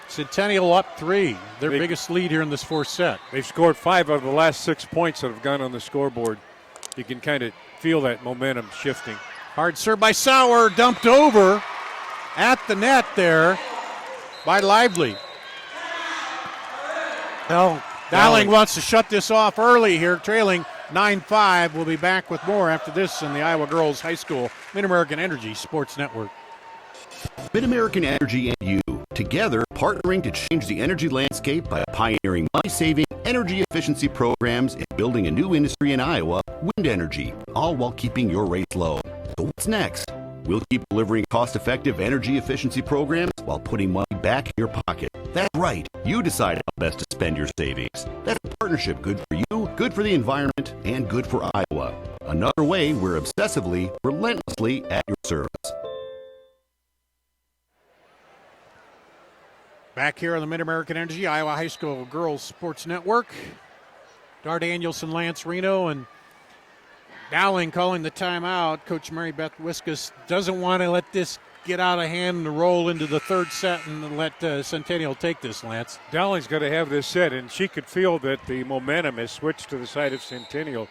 Centennial up 3, their biggest lead here in this fourth set. They've scored 5 out of the last 6 points that have gone on the scoreboard. You can kind of feel that momentum shifting. Hard serve by Sauer, dumped over at the net there by Lively. Well, Dowling wants to shut this off early here, trailing 9-5. We'll be back with more after this in the Iowa Girls High School Mid-American Energy Sports Network. Mid-American Energy and you, together partnering to change the energy landscape by pioneering money-saving, energy efficiency programs and building a new industry in Iowa, wind energy, all while keeping your rates low. So what's next? We'll keep delivering cost-effective energy efficiency programs while putting money back in your pocket. That's right. You decide how best to spend your savings. That's a partnership good for you, good for the environment, and good for Iowa. Another way we're obsessively, relentlessly at your service. Back here on the Mid-American Energy Iowa High School Girls Sports Network. Dar Danielson, Lance Reno, and Dowling calling the timeout. Coach Mary Beth Wiskus doesn't want to let this get out of hand and roll into the third set and let Centennial take this, Lance. Dowling's got to have this set, and she could feel that the momentum has switched to the side of Centennial.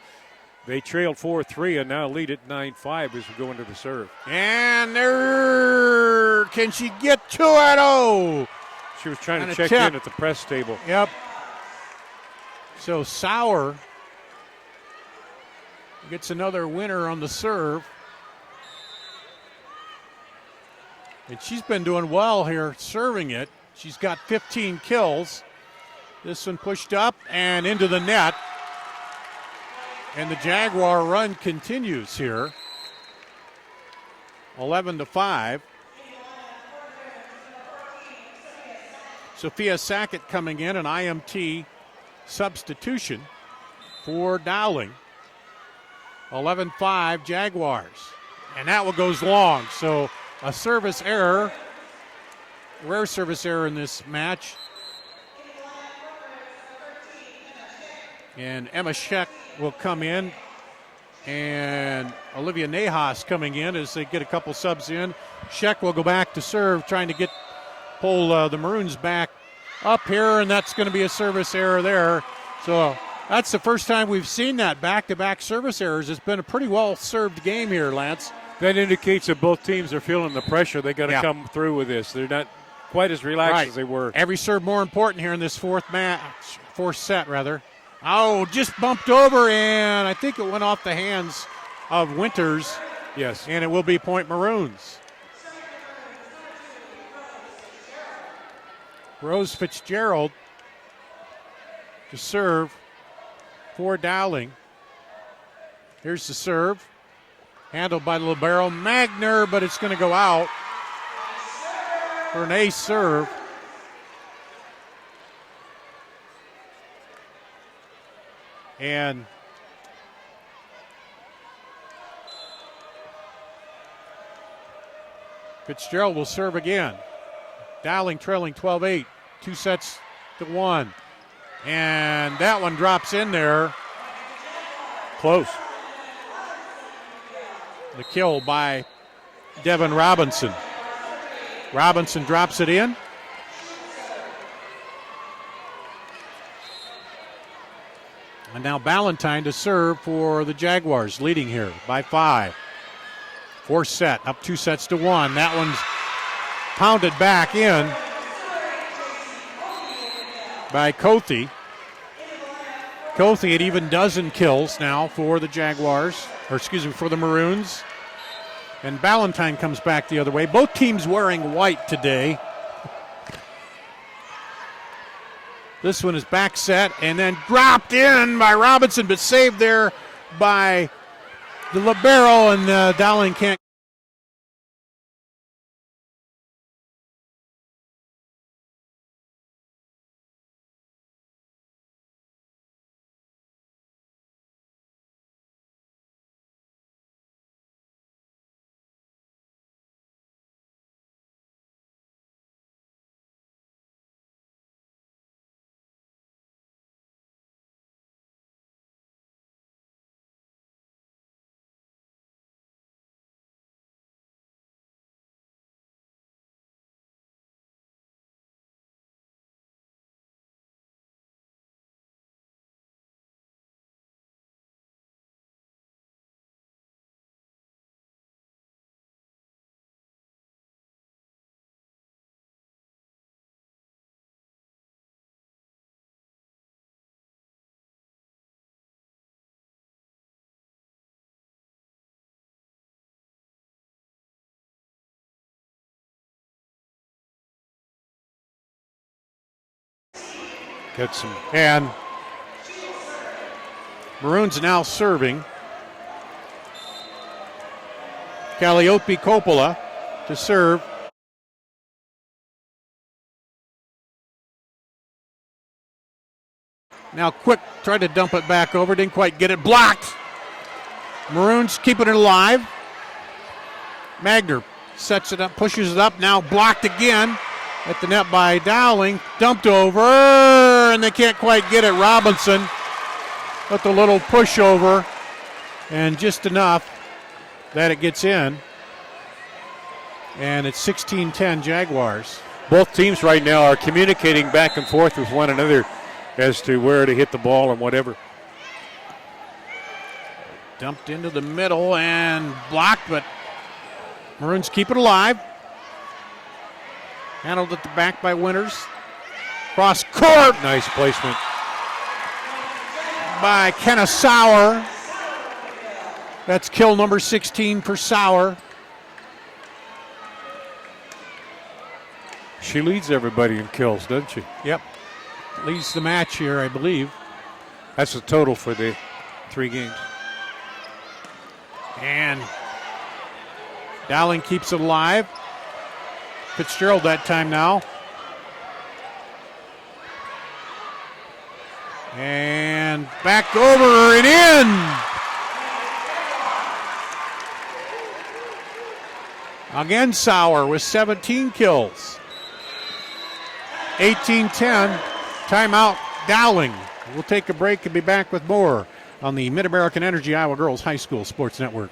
They trailed 4-3 and now lead at 9-5 as we go into the serve. And there, can she get to it? Oh! She was trying to check in at the press table. Yep. So Sauer gets another winner on the serve. And she's been doing well here serving it. She's got 15 kills. This one pushed up and into the net. And the Jaguar run continues here. 11-5. Sophia Sackett coming in, an IMT substitution for Dowling. 11-5 Jaguars. And that one goes long. So a service error, rare service error in this match. And Emma Scheck will come in. And Olivia Nahas coming in as they get a couple subs in. Scheck will go back to serve, trying to pull the Maroons back up here, and that's going to be a service error there. So that's the first time we've seen that back-to-back service errors. It's been a pretty well-served game here, Lance. That indicates that both teams are feeling the pressure. They got to come through with this. They're not quite as relaxed as they were. Every serve more important here in this fourth set. Oh, just bumped over, and I think it went off the hands of Winters. Yes. And it will be point Maroons. Rose Fitzgerald to serve for Dowling. Here's the serve. Handled by the libero Magner, but it's going to go out for an ace serve. And Fitzgerald will serve again. Dowling trailing 12-8, 2-1. And that one drops in there. Close. The kill by Devin Robinson. Robinson drops it in. And now Ballantyne to serve for the Jaguars, leading here by 5. Fourth set, up 2-1. That one's pounded back in by Cothey. Cothey at even dozen kills now for the Jaguars, or excuse me, for the Maroons. And Ballantyne comes back the other way. Both teams wearing white today. This one is back set and then dropped in by Robinson, but saved there by the libero, and Dowling can't. Get some. And Maroons now serving. Calliope Coppola to serve. Now Quick tried to dump it back over, didn't quite get it. Blocked. Maroons keeping it alive. Magner sets it up, pushes it up, now blocked again at the net by Dowling. Dumped over, and they can't quite get it. Robinson with the little pushover, and just enough that it gets in. And it's 16-10 Jaguars. Both teams right now are communicating back and forth with one another as to where to hit the ball and whatever. Dumped into the middle and blocked, but Maroons keep it alive. Handled at the back by Winters. Cross court. Nice placement by Kenna Sauer. That's kill number 16 for Sauer. She leads everybody in kills, doesn't she? Yep. Leads the match here, I believe. That's the total for the 3 games. And Dowling keeps it alive. Fitzgerald that time now. And back over and in. Again, Sauer with 17 kills. 18-10. Timeout, Dowling. We'll take a break and be back with more on the Mid-American Energy Iowa Girls High School Sports Network.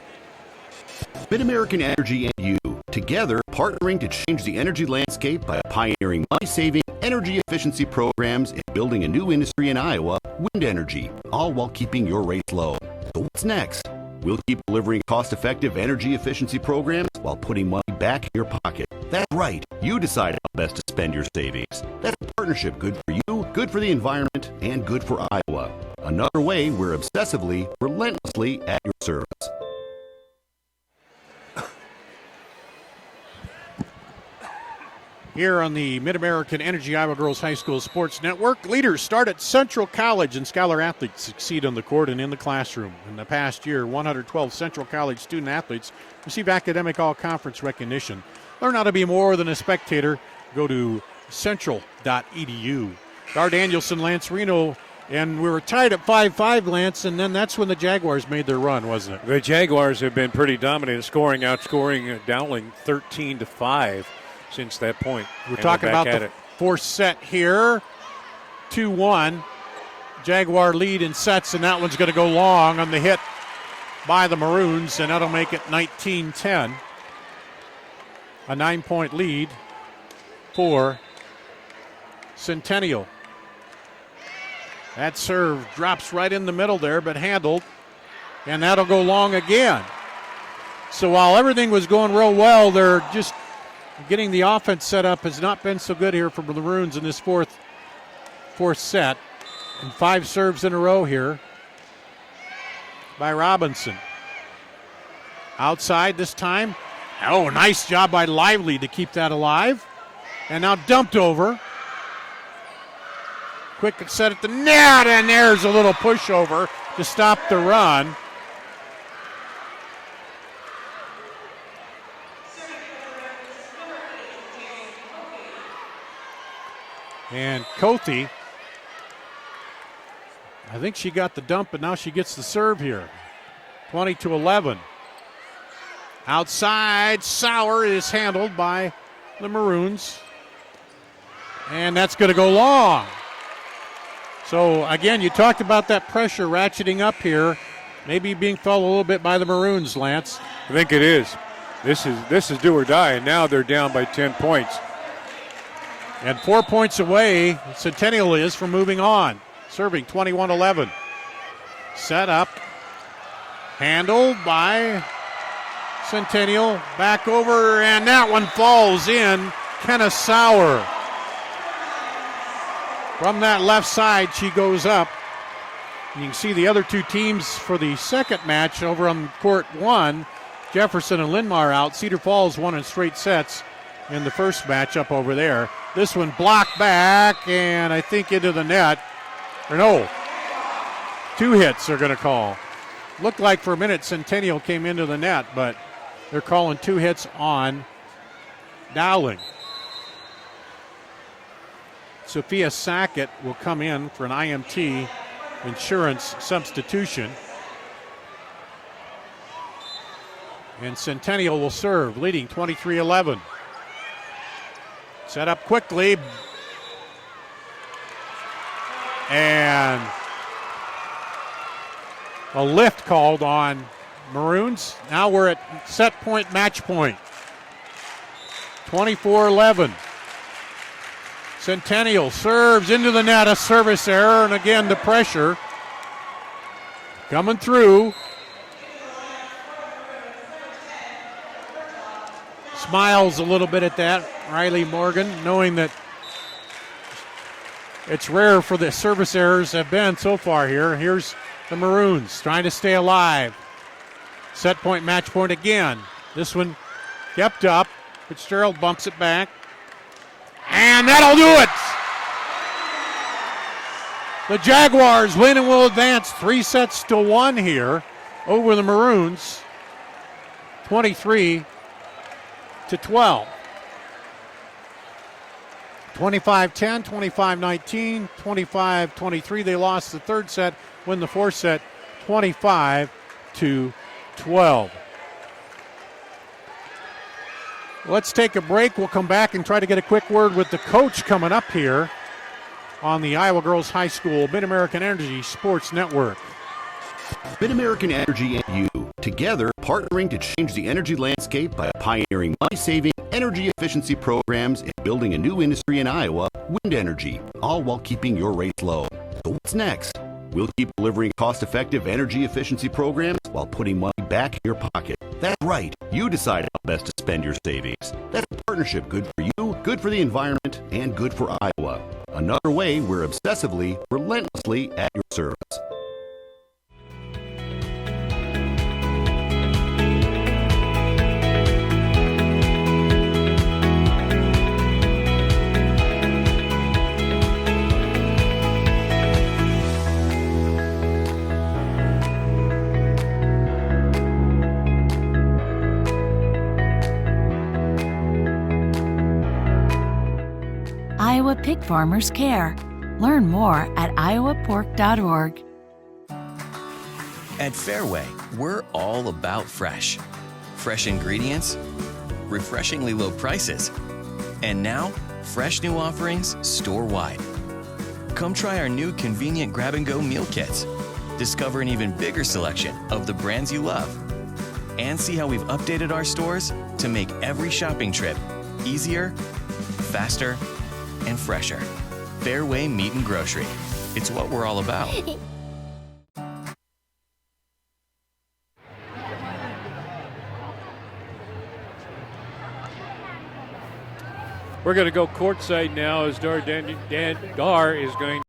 Mid-American Energy and you, together partnering to change the energy landscape by pioneering money-saving, energy efficiency programs and building a new industry in Iowa, wind energy, all while keeping your rates low. So what's next? We'll keep delivering cost-effective energy efficiency programs while putting money back in your pocket. That's right. You decide how best to spend your savings. That's a partnership good for you, good for the environment, and good for Iowa. Another way we're obsessively, relentlessly at your service. Here on the Mid-American Energy Iowa Girls High School Sports Network, leaders start at Central College, and Scholar athletes succeed on the court and in the classroom. In the past year, 112 Central College student athletes received academic all-conference recognition. Learn how to be more than a spectator. Go to central.edu. Gar Danielson, Lance Reno And we were tied at 5-5, Lance, and then that's when the Jaguars made their run, wasn't it? The Jaguars have been pretty dominant, outscoring Dowling 13-5 since that point. We're talking about the fourth set here. 2-1. Jaguar lead in sets, and that one's going to go long on the hit by the Maroons, and that'll make it 19-10. A 9-point lead for Centennial. That serve drops right in the middle there, but handled, and that'll go long again. So while everything was going real well, they're just getting the offense set up has not been so good here for the Maroons in this fourth set. And 5 serves in a row here by Robinson. Outside this time. Oh, nice job by Lively to keep that alive. And now dumped over. Quick set at the net, and there's a little pushover to stop the run. And Kothi, I think she got the dump, but now she gets the serve here. 20-11. Outside, Sauer is handled by the Maroons. And that's going to go long. So, again, you talked about that pressure ratcheting up here. Maybe being felt a little bit by the Maroons, Lance. I think it is. This is do or die, and now they're down by 10 points. And 4 points away, Centennial is from moving on. Serving 21-11. Set up. Handled by Centennial. Back over, and that one falls in. Kenna Sauer. From that left side, she goes up. You can see the other two teams for the second match over on court 1. Jefferson and Linmar out. Cedar Falls won in straight sets in the first match up over there. This one blocked back, and I think into the net. Or no, 2 hits they're going to call. Looked like for a minute Centennial came into the net, but they're calling 2 hits on Dowling. Sophia Sackett will come in for an IMT insurance substitution. And Centennial will serve, leading 23-11. Set up quickly. And a lift called on Maroons. Now we're at set point, match point. 24-11. Centennial serves into the net, a service error, and again the pressure coming through. Smiles a little bit at that, Riley Morgan, knowing that it's rare for the service errors have been so far here. Here's the Maroons trying to stay alive. Set point, match point again. This one kept up. Fitzgerald bumps it back. And that'll do it. The Jaguars win and will advance 3-1 here over the Maroons. 23-12. 25-10, 25-19, 25-23. They lost the third set, win the fourth set, 25-12. Let's take a break. We'll come back and try to get a quick word with the coach coming up here on the Iowa Girls High School Mid-American Energy Sports Network. Mid-American Energy and you, together partnering to change the energy landscape by pioneering money-saving, energy efficiency programs and building a new industry in Iowa, wind energy, all while keeping your rates low. So what's next? We'll keep delivering cost-effective energy efficiency programs while putting money back in your pocket. That's right. You decide how best to spend your savings. That's a partnership good for you, good for the environment, and good for Iowa. Another way we're obsessively, relentlessly at your service. Iowa Pig Farmers Care. Learn more at iowapork.org. At Fairway, we're all about fresh. Fresh ingredients, refreshingly low prices, and now, fresh new offerings store-wide. Come try our new convenient grab-and-go meal kits. Discover an even bigger selection of the brands you love. And see how we've updated our stores to make every shopping trip easier, faster, and fresher. Fairway Meat and Grocery. It's what we're all about. We're going to go courtside now as Dar is going